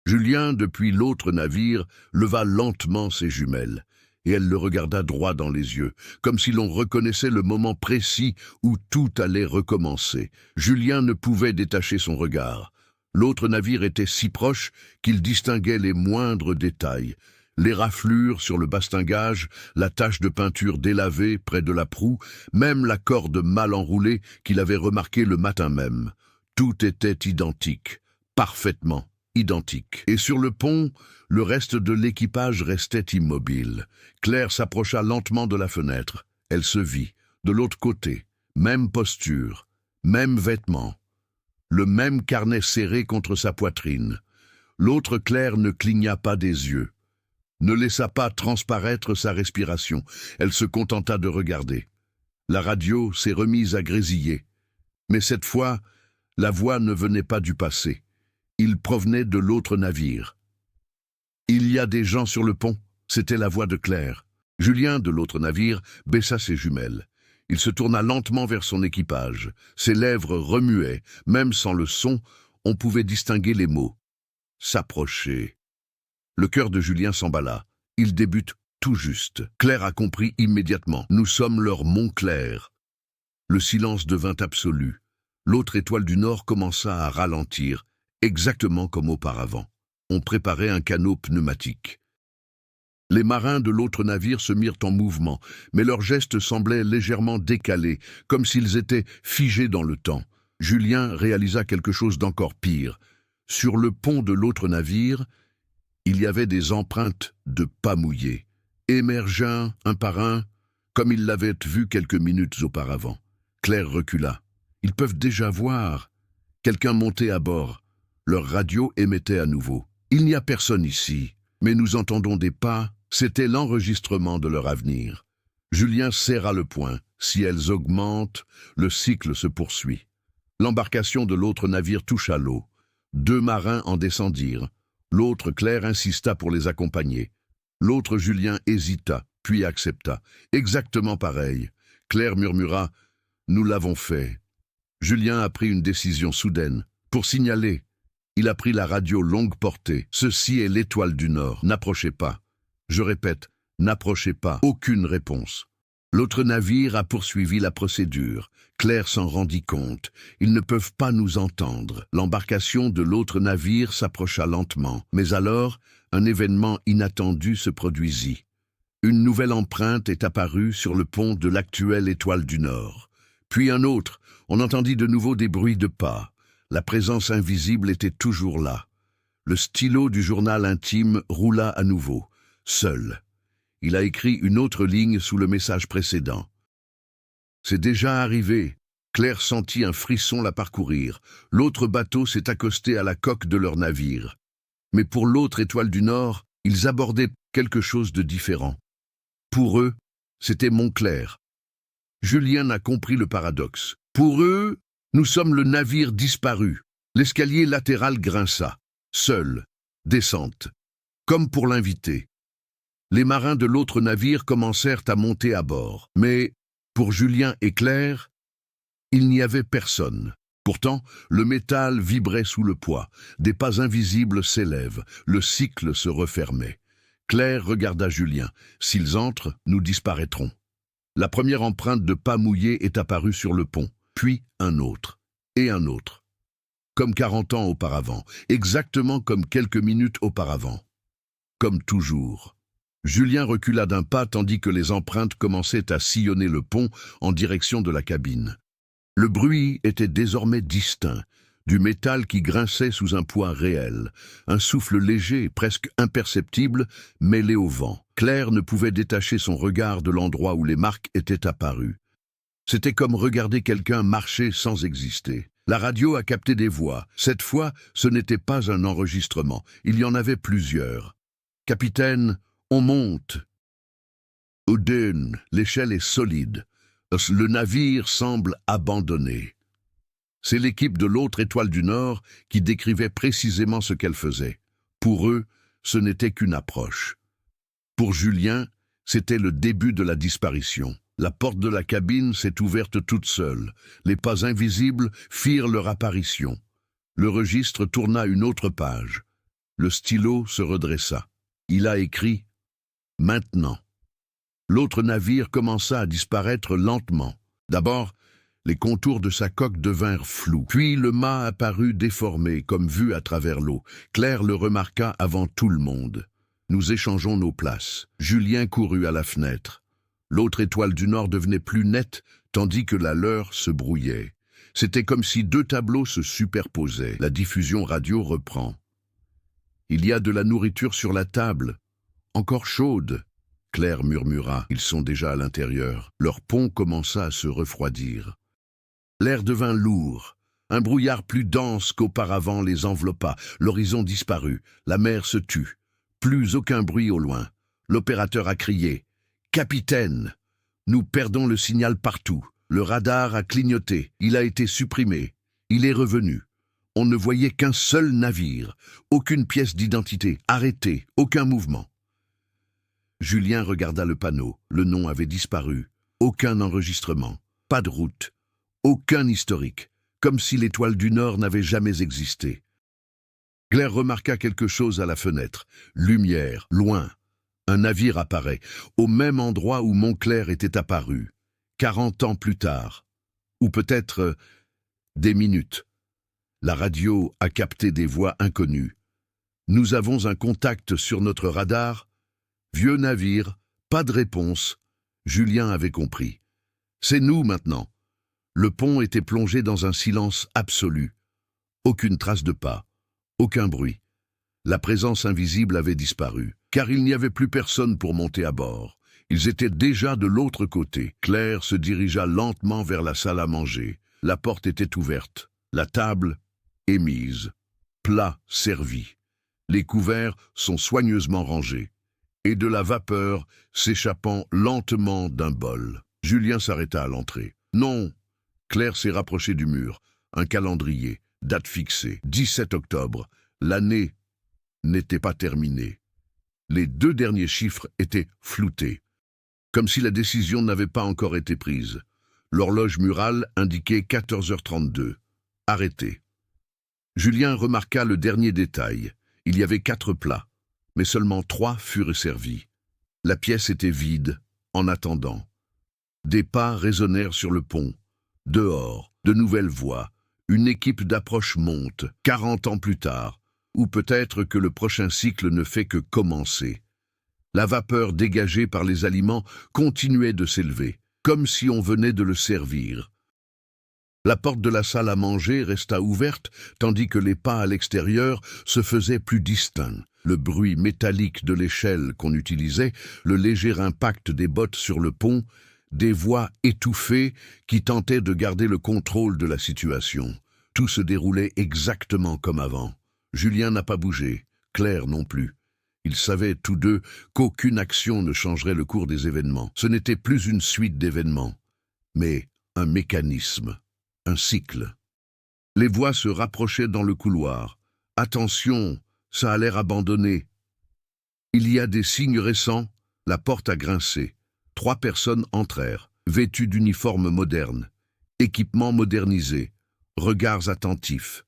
Julien, depuis l'autre navire, leva lentement ses jumelles, et elle le regarda droit dans les yeux, comme si l'on reconnaissait le moment précis où tout allait recommencer. Julien ne pouvait détacher son regard. L'autre navire était si proche qu'il distinguait les moindres détails. Les raflures sur le bastingage, la tache de peinture délavée près de la proue, même la corde mal enroulée qu'il avait remarquée le matin même. Tout était identique, parfaitement identique. Et sur le pont, le reste de l'équipage restait immobile. Claire s'approcha lentement de la fenêtre. Elle se vit. De l'autre côté, même posture, Même vêtements. Le même carnet serré contre sa poitrine. L'autre Claire ne cligna pas des yeux, ne laissa pas transparaître sa respiration. Elle se contenta de regarder. La radio s'est remise à grésiller. Mais cette fois, la voix ne venait pas du passé. Il provenait de l'autre navire. « Il y a des gens sur le pont », c'était la voix de Claire. Julien, de l'autre navire, baissa ses jumelles. Il se tourna lentement vers son équipage. Ses lèvres remuaient. Même sans le son, on pouvait distinguer les mots. « S'approcher ». Le cœur de Julien s'emballa. Il débute tout juste. Claire a compris immédiatement. Nous sommes leur Montclair. Le silence devint absolu. L'autre étoile du Nord commença à ralentir, exactement comme auparavant. On préparait un canot pneumatique. Les marins de l'autre navire se mirent en mouvement, mais leurs gestes semblaient légèrement décalés, comme s'ils étaient figés dans le temps. Julien réalisa quelque chose d'encore pire. Sur le pont de l'autre navire, il y avait des empreintes de pas mouillés, émergeant un par un, comme il l'avait vu quelques minutes auparavant. Claire recula. Ils peuvent déjà voir. Quelqu'un montait à bord. Leur radio émettait à nouveau. Il n'y a personne ici, mais nous entendons des pas. C'était l'enregistrement de leur avenir. Julien serra le poing. Si elles augmentent, le cycle se poursuit. L'embarcation de l'autre navire toucha l'eau. 2 marins en descendirent. L'autre Claire insista pour les accompagner. L'autre Julien hésita, puis accepta. Exactement pareil. Claire murmura « Nous l'avons fait ». Julien a pris une décision soudaine. Pour signaler, il a pris la radio longue portée. « Ceci est l'étoile du Nord. N'approchez pas. » Je répète, n'approchez pas. Aucune réponse. L'autre navire a poursuivi la procédure. Claire s'en rendit compte. Ils ne peuvent pas nous entendre. L'embarcation de l'autre navire s'approcha lentement. Mais alors, un événement inattendu se produisit. Une nouvelle empreinte est apparue sur le pont de l'actuelle étoile du Nord. Puis un autre. On entendit de nouveau des bruits de pas. La présence invisible était toujours là. Le stylo du journal intime roula à nouveau. Seul. Il a écrit une autre ligne sous le message précédent. C'est déjà arrivé. Claire sentit un frisson la parcourir. L'autre bateau s'est accosté à la coque de leur navire. Mais pour l'autre étoile du Nord, ils abordaient quelque chose de différent. Pour eux, c'était Montclair. Julien a compris le paradoxe. Pour eux, nous sommes le navire disparu. L'escalier latéral grinça. Seul. Descente. Comme pour l'invité. Les marins de l'autre navire commencèrent à monter à bord. Mais, pour Julien et Claire, il n'y avait personne. Pourtant, le métal vibrait sous le poids. Des pas invisibles s'élèvent. Le cycle se refermait. Claire regarda Julien. S'ils entrent, nous disparaîtrons. La première empreinte de pas mouillé est apparue sur le pont. Puis un autre. Et un autre. Comme 40 ans auparavant. Exactement comme quelques minutes auparavant. Comme toujours. Julien recula d'un pas tandis que les empreintes commençaient à sillonner le pont en direction de la cabine. Le bruit était désormais distinct, du métal qui grinçait sous un poids réel, un souffle léger, presque imperceptible, mêlé au vent. Claire ne pouvait détacher son regard de l'endroit où les marques étaient apparues. C'était comme regarder quelqu'un marcher sans exister. La radio a capté des voix. Cette fois, ce n'était pas un enregistrement. Il y en avait plusieurs. « Capitaine, on monte. » Ouden, l'échelle est solide. Le navire semble abandonné. C'est l'équipe de l'autre étoile du Nord qui décrivait précisément ce qu'elle faisait. Pour eux, ce n'était qu'une approche. Pour Julien, c'était le début de la disparition. La porte de la cabine s'est ouverte toute seule. Les pas invisibles firent leur apparition. Le registre tourna une autre page. Le stylo se redressa. Il a écrit « Maintenant ». L'autre navire commença à disparaître lentement. D'abord, les contours de sa coque devinrent flous. Puis le mât apparut déformé, comme vu à travers l'eau. Claire le remarqua avant tout le monde. Nous échangeons nos places. Julien courut à la fenêtre. L'autre étoile du Nord devenait plus nette, tandis que la leur se brouillait. C'était comme si 2 tableaux se superposaient. La diffusion radio reprend. « Il y a de la nourriture sur la table. Encore chaude. » Claire murmura. « Ils sont déjà à l'intérieur. » Leur pont commença à se refroidir. L'air devint lourd. Un brouillard plus dense qu'auparavant les enveloppa. L'horizon disparut. La mer se tut. Plus aucun bruit au loin. L'opérateur a crié « Capitaine !» Nous perdons le signal partout. Le radar a clignoté. Il a été supprimé. Il est revenu. On ne voyait qu'un seul navire. Aucune pièce d'identité. Arrêté. Aucun mouvement. Julien regarda le panneau. Le nom avait disparu. Aucun enregistrement. Pas de route. Aucun historique. Comme si l'étoile du Nord n'avait jamais existé. Claire remarqua quelque chose à la fenêtre. Lumière, loin. Un navire apparaît, au même endroit où Montclair était apparu, 40 ans plus tard. Ou peut-être des minutes. La radio a capté des voix inconnues. Nous avons un contact sur notre radar. Vieux navire, pas de réponse. Julien avait compris. C'est nous maintenant. Le pont était plongé dans un silence absolu. Aucune trace de pas, aucun bruit. La présence invisible avait disparu, car il n'y avait plus personne pour monter à bord. Ils étaient déjà de l'autre côté. Claire se dirigea lentement vers la salle à manger. La porte était ouverte. La table est mise. Plat servi. Les couverts sont soigneusement rangés. Et de la vapeur s'échappant lentement d'un bol. Julien s'arrêta à l'entrée. Non. Claire s'est rapprochée du mur. Un calendrier, date fixée, 17 octobre. L'année n'était pas terminée. Les 2 derniers chiffres étaient floutés, comme si la décision n'avait pas encore été prise. L'horloge murale indiquait 14h32. Arrêté. Julien remarqua le dernier détail. Il y avait 4 plats, mais seulement 3 furent servis. La pièce était vide, en attendant. Des pas résonnèrent sur le pont. Dehors, de nouvelles voix. Une équipe d'approche monte, 40 ans plus tard. Ou peut-être que le prochain cycle ne fait que commencer. La vapeur dégagée par les aliments continuait de s'élever, comme si on venait de le servir. La porte de la salle à manger resta ouverte, tandis que les pas à l'extérieur se faisaient plus distincts. Le bruit métallique de l'échelle qu'on utilisait, le léger impact des bottes sur le pont, des voix étouffées qui tentaient de garder le contrôle de la situation. Tout se déroulait exactement comme avant. Julien n'a pas bougé, Claire non plus. Ils savaient tous deux qu'aucune action ne changerait le cours des événements. Ce n'était plus une suite d'événements, mais un mécanisme, un cycle. Les voix se rapprochaient dans le couloir. « Attention, ça a l'air abandonné. » Il y a des signes récents. La porte a grincé. 3 personnes entrèrent, vêtues d'uniformes modernes, équipements modernisés, regards attentifs.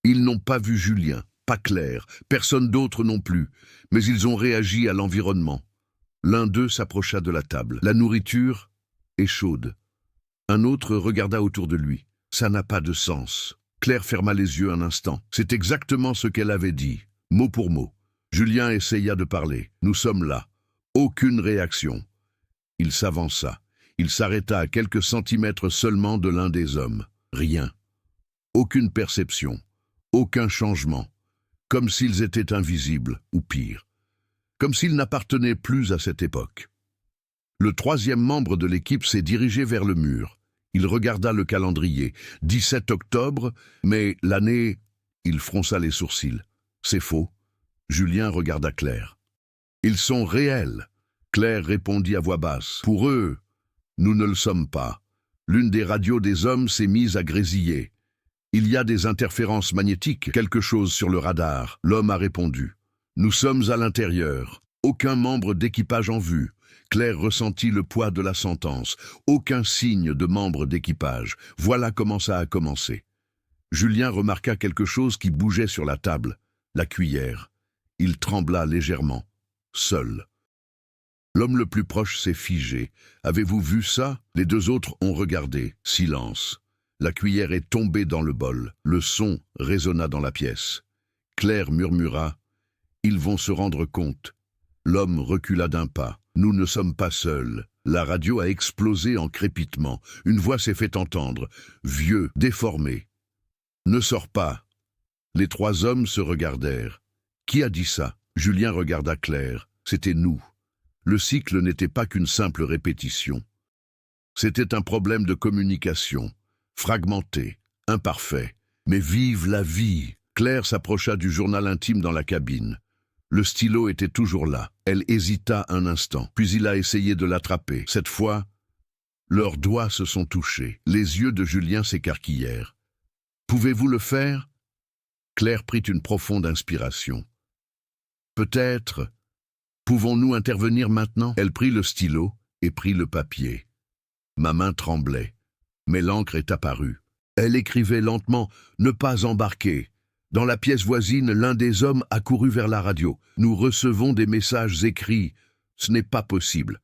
Ils n'ont pas vu Julien, pas Claire, personne d'autre non plus, mais ils ont réagi à l'environnement. L'un d'eux s'approcha de la table. La nourriture est chaude. Un autre regarda autour de lui. Ça n'a pas de sens. Claire ferma les yeux un instant. C'est exactement ce qu'elle avait dit, mot pour mot. Julien essaya de parler. Nous sommes là. Aucune réaction. Il s'avança. Il s'arrêta à quelques centimètres seulement de l'un des hommes. Rien. Aucune perception. Aucun changement, comme s'ils étaient invisibles, ou pire, comme s'ils n'appartenaient plus à cette époque. Le 3e membre de l'équipe s'est dirigé vers le mur. Il regarda le calendrier, 17 octobre, mais l'année... Il fronça les sourcils. C'est faux. Julien regarda Claire. Ils sont réels. Claire répondit à voix basse. Pour eux, nous ne le sommes pas. L'une des radios des hommes s'est mise à grésiller. Il y a des interférences magnétiques, quelque chose sur le radar. L'homme a répondu. Nous sommes à l'intérieur. Aucun membre d'équipage en vue. Claire ressentit le poids de la sentence. Aucun signe de membre d'équipage. Voilà comment ça a commencé. Julien remarqua quelque chose qui bougeait sur la table. La cuillère. Il trembla légèrement. Seul. L'homme le plus proche s'est figé. Avez-vous vu ça? Les 2 autres ont regardé. Silence. La cuillère est tombée dans le bol. Le son résonna dans la pièce. Claire murmura « Ils vont se rendre compte ». L'homme recula d'un pas. « Nous ne sommes pas seuls ». La radio a explosé en crépitement. Une voix s'est fait entendre. Vieux, déformé. « Ne sors pas ». Les 3 hommes se regardèrent. Qui a dit ça? Julien regarda Claire. C'était nous. Le cycle n'était pas qu'une simple répétition. C'était un problème de communication. fragmenté, imparfait. Mais vive la vie! Claire s'approcha du journal intime dans la cabine. Le stylo était toujours là. Elle hésita un instant, puis il a essayé de l'attraper. Cette fois, leurs doigts se sont touchés. Les yeux de Julien s'écarquillèrent. « Pouvez-vous le faire ?» Claire prit une profonde inspiration. « Peut-être. Pouvons-nous intervenir maintenant ?» Elle prit le stylo et prit le papier. Ma main tremblait, mais l'encre est apparue. Elle écrivait lentement « Ne pas embarquer ». Dans la pièce voisine, l'un des hommes accourut vers la radio. « Nous recevons des messages écrits. Ce n'est pas possible. »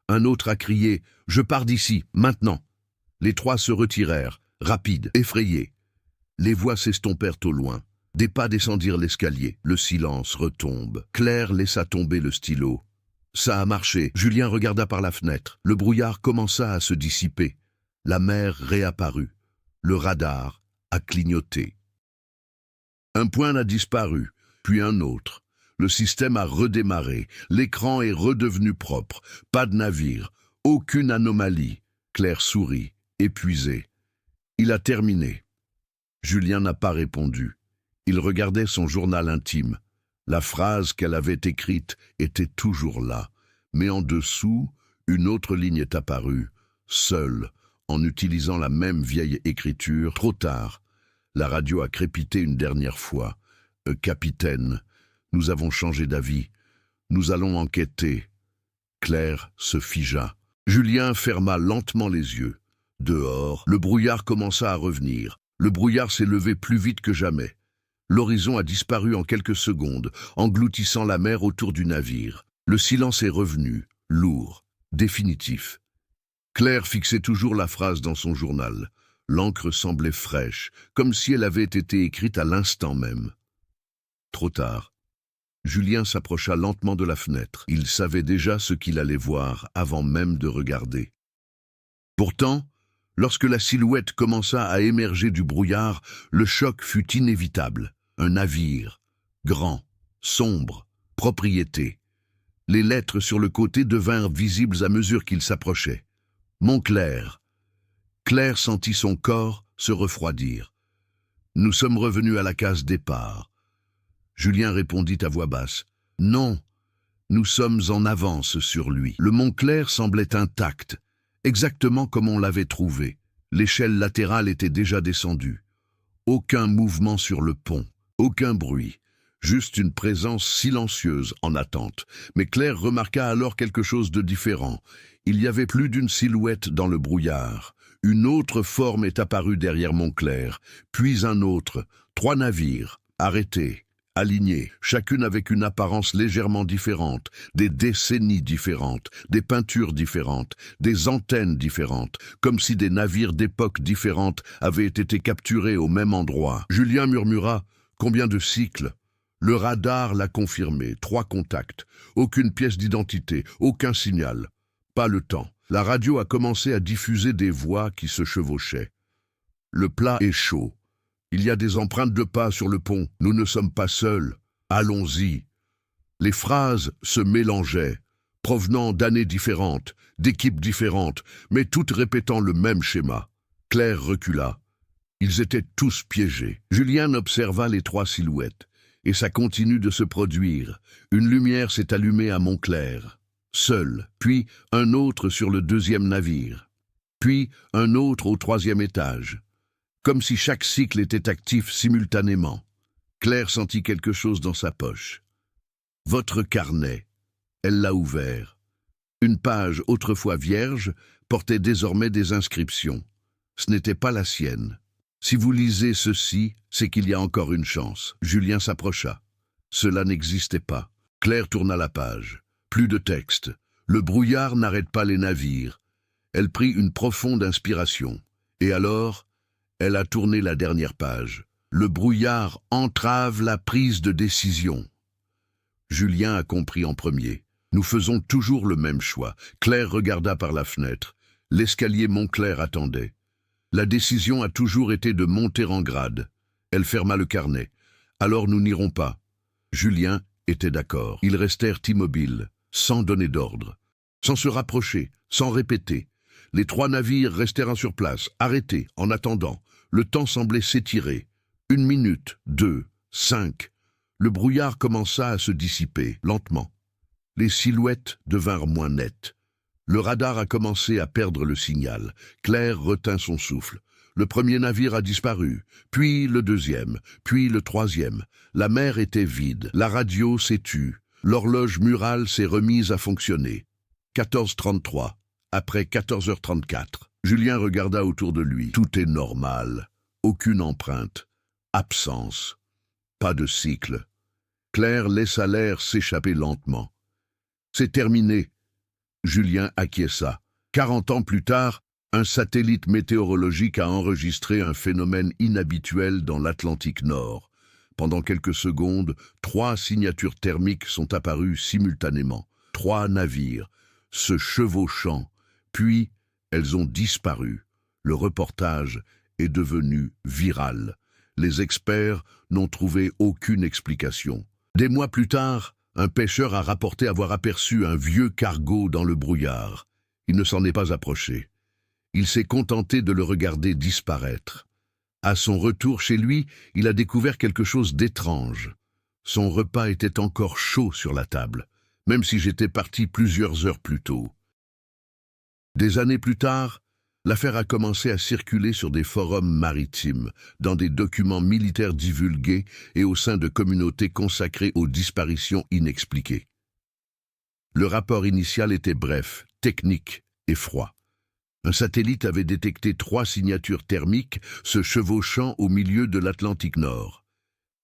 Un autre a crié « Je pars d'ici, maintenant !» Les trois se retirèrent, rapides, effrayés. Les voix s'estompèrent au loin. Des pas descendirent l'escalier. Le silence retombe. Claire laissa tomber le stylo. Ça a marché. Julien regarda par la fenêtre. Le brouillard commença à se dissiper. La mer réapparut. Le radar a clignoté. Un point a disparu, puis un autre. Le système a redémarré. L'écran est redevenu propre. Pas de navire. Aucune anomalie. Claire sourit, épuisée. Il a terminé. Julien n'a pas répondu. Il regardait son journal intime. La phrase qu'elle avait écrite était toujours là. Mais en dessous, une autre ligne est apparue. Seule, en utilisant la même vieille écriture. Trop tard. La radio a crépité une dernière fois. « Capitaine, nous avons changé d'avis. Nous allons enquêter. » Claire se figea. Julien ferma lentement les yeux. Dehors, le brouillard commença à revenir. Le brouillard s'est levé plus vite que jamais. L'horizon a disparu en quelques secondes, engloutissant la mer autour du navire. Le silence est revenu, lourd, définitif. Claire fixait toujours la phrase dans son journal. L'encre semblait fraîche, comme si elle avait été écrite à l'instant même. Trop tard. Julien s'approcha lentement de la fenêtre. Il savait déjà ce qu'il allait voir avant même de regarder. Pourtant, lorsque la silhouette commença à émerger du brouillard, le choc fut inévitable. Un navire, grand, sombre, propriété. Les lettres sur le côté devinrent visibles à mesure qu'il s'approchait. Montclair. Claire sentit son corps se refroidir. « Nous sommes revenus à la case départ. » Julien répondit à voix basse. « Non, nous sommes en avance sur lui. » Le Montclair semblait intact, exactement comme on l'avait trouvé. L'échelle latérale était déjà descendue. Aucun mouvement sur le pont, aucun bruit, juste une présence silencieuse en attente. Mais Claire remarqua alors quelque chose de différent. Il y avait plus d'une silhouette dans le brouillard. Une autre forme est apparue derrière Montclair, puis un autre, 3 navires, arrêtés, alignés, chacune avec une apparence légèrement différente, des décennies différentes, des peintures différentes, des antennes différentes, comme si des navires d'époques différentes avaient été capturés au même endroit. Julien murmura « Combien de cycles ?» Le radar l'a confirmé, 3 contacts, aucune pièce d'identité, aucun signal. Pas le temps. La radio a commencé à diffuser des voix qui se chevauchaient. Le plat est chaud. Il y a des empreintes de pas sur le pont. Nous ne sommes pas seuls. Allons-y. Les phrases se mélangeaient, provenant d'années différentes, d'équipes différentes, mais toutes répétant le même schéma. Claire recula. Ils étaient tous piégés. Julien observa les 3 silhouettes, et ça continue de se produire. Une lumière s'est allumée à Montclair. Seul, puis un autre sur le 2e navire, puis un autre au 3e étage, comme si chaque cycle était actif simultanément. Claire sentit quelque chose dans sa poche. « Votre carnet !» Elle l'a ouvert. Une page autrefois vierge portait désormais des inscriptions. Ce n'était pas la sienne. « Si vous lisez ceci, c'est qu'il y a encore une chance. » Julien s'approcha. Cela n'existait pas. Claire tourna la page. Plus de texte. Le brouillard n'arrête pas les navires. Elle prit une profonde inspiration. Et alors, elle a tourné la dernière page. Le brouillard entrave la prise de décision. Julien a compris en premier. Nous faisons toujours le même choix. Claire regarda par la fenêtre. L'escalier Montclair attendait. La décision a toujours été de monter en grade. Elle ferma le carnet. Alors nous n'irons pas. Julien était d'accord. Ils restèrent immobiles, sans donner d'ordre, sans se rapprocher, sans répéter. Les 3 navires restèrent sur place, arrêtés, en attendant. Le temps semblait s'étirer. 1 minute, 2, 5. Le brouillard commença à se dissiper, lentement. Les silhouettes devinrent moins nettes. Le radar a commencé à perdre le signal. Claire retint son souffle. Le premier navire a disparu, puis le deuxième, puis le troisième. La mer était vide, la radio s'est tue. L'horloge murale s'est remise à fonctionner. 14h33, après 14h34. Julien regarda autour de lui. Tout est normal. Aucune empreinte. Absence. Pas de cycle. Claire laissa l'air s'échapper lentement. C'est terminé. Julien acquiesça. 40 ans plus tard, un satellite météorologique a enregistré un phénomène inhabituel dans l'Atlantique Nord. Pendant quelques secondes, 3 signatures thermiques sont apparues simultanément. 3 navires, se chevauchant, puis elles ont disparu. Le reportage est devenu viral. Les experts n'ont trouvé aucune explication. Des mois plus tard, un pêcheur a rapporté avoir aperçu un vieux cargo dans le brouillard. Il ne s'en est pas approché. Il s'est contenté de le regarder disparaître. À son retour chez lui, il a découvert quelque chose d'étrange. Son repas était encore chaud sur la table, même si j'étais parti plusieurs heures plus tôt. Des années plus tard, l'affaire a commencé à circuler sur des forums maritimes, dans des documents militaires divulgués et au sein de communautés consacrées aux disparitions inexpliquées. Le rapport initial était bref, technique et froid. Un satellite avait détecté 3 signatures thermiques se chevauchant au milieu de l'Atlantique Nord.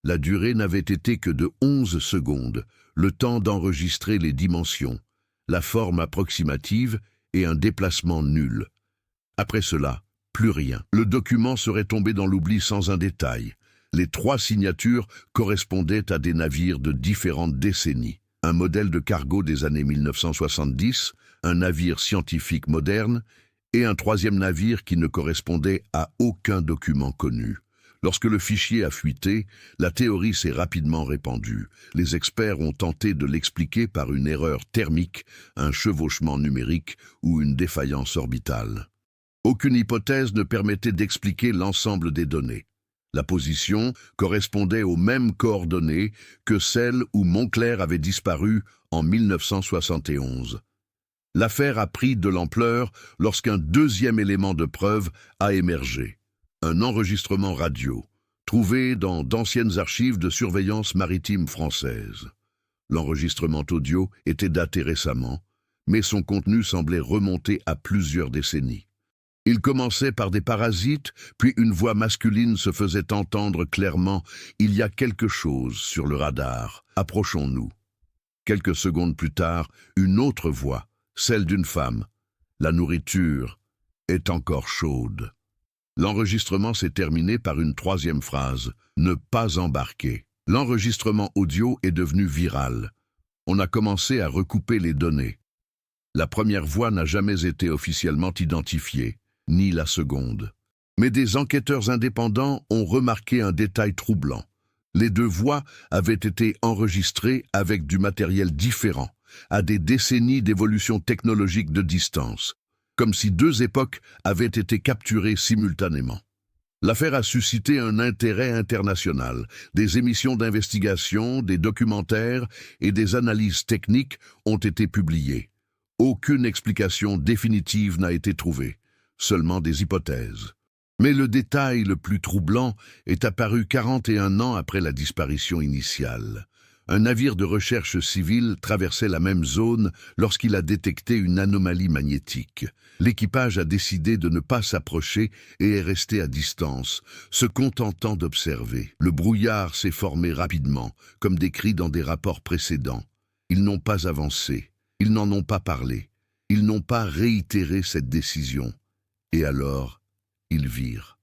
La durée n'avait été que de 11 secondes, le temps d'enregistrer les dimensions, la forme approximative et un déplacement nul. Après cela, plus rien. Le document serait tombé dans l'oubli sans un détail. Les 3 signatures correspondaient à des navires de différentes décennies. Un modèle de cargo des années 1970, un navire scientifique moderne, et un 3e navire qui ne correspondait à aucun document connu. Lorsque le fichier a fuité, la théorie s'est rapidement répandue. Les experts ont tenté de l'expliquer par une erreur thermique, un chevauchement numérique ou une défaillance orbitale. Aucune hypothèse ne permettait d'expliquer l'ensemble des données. La position correspondait aux mêmes coordonnées que celles où Montclair avait disparu en 1971. L'affaire a pris de l'ampleur lorsqu'un 2e élément de preuve a émergé. Un enregistrement radio, trouvé dans d'anciennes archives de surveillance maritime française. L'enregistrement audio était daté récemment, mais son contenu semblait remonter à plusieurs décennies. Il commençait par des parasites, puis une voix masculine se faisait entendre clairement « Il y a quelque chose sur le radar, approchons-nous ». Quelques secondes plus tard, une autre voix, celle d'une femme. La nourriture est encore chaude. L'enregistrement s'est terminé par une 3e phrase, ne pas embarquer. L'enregistrement audio est devenu viral. On a commencé à recouper les données. La première voix n'a jamais été officiellement identifiée, ni la seconde. Mais des enquêteurs indépendants ont remarqué un détail troublant. Les 2 voix avaient été enregistrées avec du matériel différent, à des décennies d'évolution technologique de distance, comme si 2 époques avaient été capturées simultanément. L'affaire a suscité un intérêt international. Des émissions d'investigation, des documentaires et des analyses techniques ont été publiées. Aucune explication définitive n'a été trouvée, seulement des hypothèses. Mais le détail le plus troublant est apparu 41 ans après la disparition initiale. Un navire de recherche civile traversait la même zone lorsqu'il a détecté une anomalie magnétique. L'équipage a décidé de ne pas s'approcher et est resté à distance, se contentant d'observer. Le brouillard s'est formé rapidement, comme décrit dans des rapports précédents. Ils n'ont pas avancé, ils n'en ont pas parlé, ils n'ont pas réitéré cette décision. Et alors, ils virent.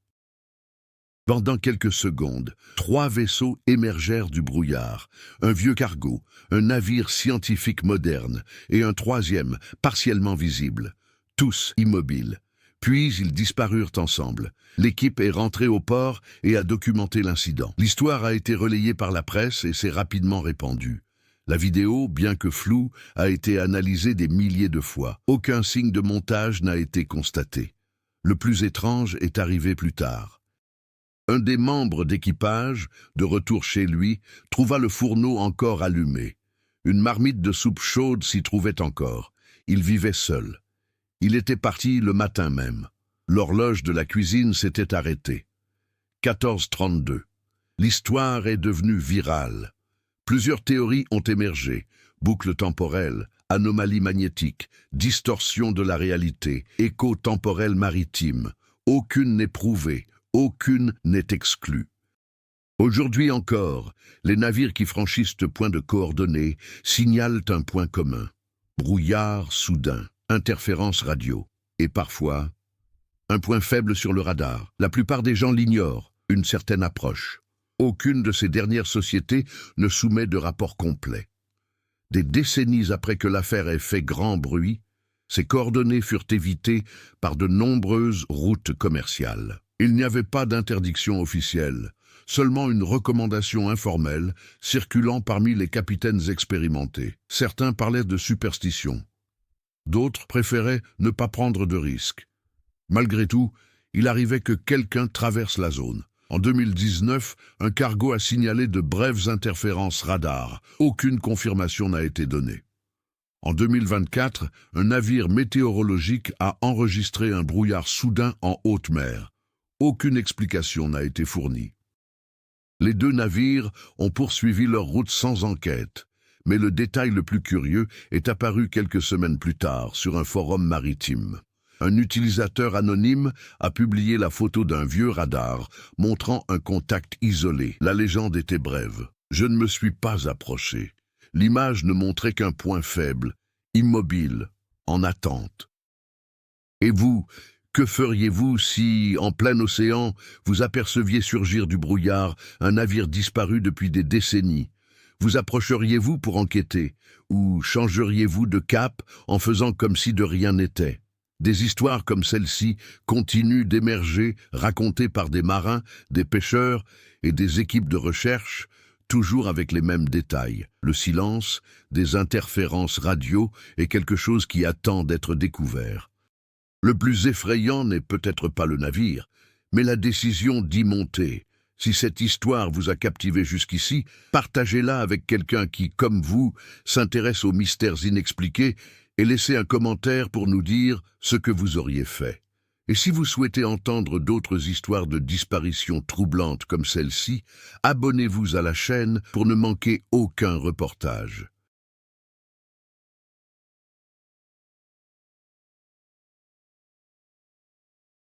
Pendant quelques secondes, 3 vaisseaux émergèrent du brouillard, un vieux cargo, un navire scientifique moderne et un 3e, partiellement visible, tous immobiles. Puis ils disparurent ensemble. L'équipe est rentrée au port et a documenté l'incident. L'histoire a été relayée par la presse et s'est rapidement répandue. La vidéo, bien que floue, a été analysée des milliers de fois. Aucun signe de montage n'a été constaté. Le plus étrange est arrivé plus tard. Un des membres d'équipage, de retour chez lui, trouva le fourneau encore allumé. Une marmite de soupe chaude s'y trouvait encore. Il vivait seul. Il était parti le matin même. L'horloge de la cuisine s'était arrêtée. 14h32. L'histoire est devenue virale. Plusieurs théories ont émergé. Boucle temporelle, anomalie magnétique, distorsion de la réalité, écho temporel maritime. Aucune n'est prouvée, aucune n'est exclue. Aujourd'hui encore, les navires qui franchissent ce point de coordonnées signalent un point commun. Brouillard soudain, interférence radio, et parfois, un point faible sur le radar. La plupart des gens l'ignorent, une certaine approche. Aucune de ces dernières sociétés ne soumet de rapport complet. Des décennies après que l'affaire ait fait grand bruit, ces coordonnées furent évitées par de nombreuses routes commerciales. Il n'y avait pas d'interdiction officielle, seulement une recommandation informelle circulant parmi les capitaines expérimentés. Certains parlaient de superstition. D'autres préféraient ne pas prendre de risques. Malgré tout, il arrivait que quelqu'un traverse la zone. En 2019, un cargo a signalé de brèves interférences radar. Aucune confirmation n'a été donnée. En 2024, un navire météorologique a enregistré un brouillard soudain en haute mer. Aucune explication n'a été fournie. Les deux navires ont poursuivi leur route sans enquête, mais le détail le plus curieux est apparu quelques semaines plus tard sur un forum maritime. Un utilisateur anonyme a publié la photo d'un vieux radar montrant un contact isolé. La légende était brève. Je ne me suis pas approché. L'image ne montrait qu'un point faible, immobile, en attente. Et vous, que feriez-vous si, en plein océan, vous aperceviez surgir du brouillard un navire disparu depuis des décennies? Vous approcheriez-vous pour enquêter, ou changeriez-vous de cap en faisant comme si de rien n'était? Des histoires comme celle-ci continuent d'émerger, racontées par des marins, des pêcheurs et des équipes de recherche, toujours avec les mêmes détails. Le silence, des interférences radio est quelque chose qui attend d'être découvert. Le plus effrayant n'est peut-être pas le navire, mais la décision d'y monter. Si cette histoire vous a captivé jusqu'ici, partagez-la avec quelqu'un qui, comme vous, s'intéresse aux mystères inexpliqués et laissez un commentaire pour nous dire ce que vous auriez fait. Et si vous souhaitez entendre d'autres histoires de disparitions troublantes comme celle-ci, abonnez-vous à la chaîne pour ne manquer aucun reportage.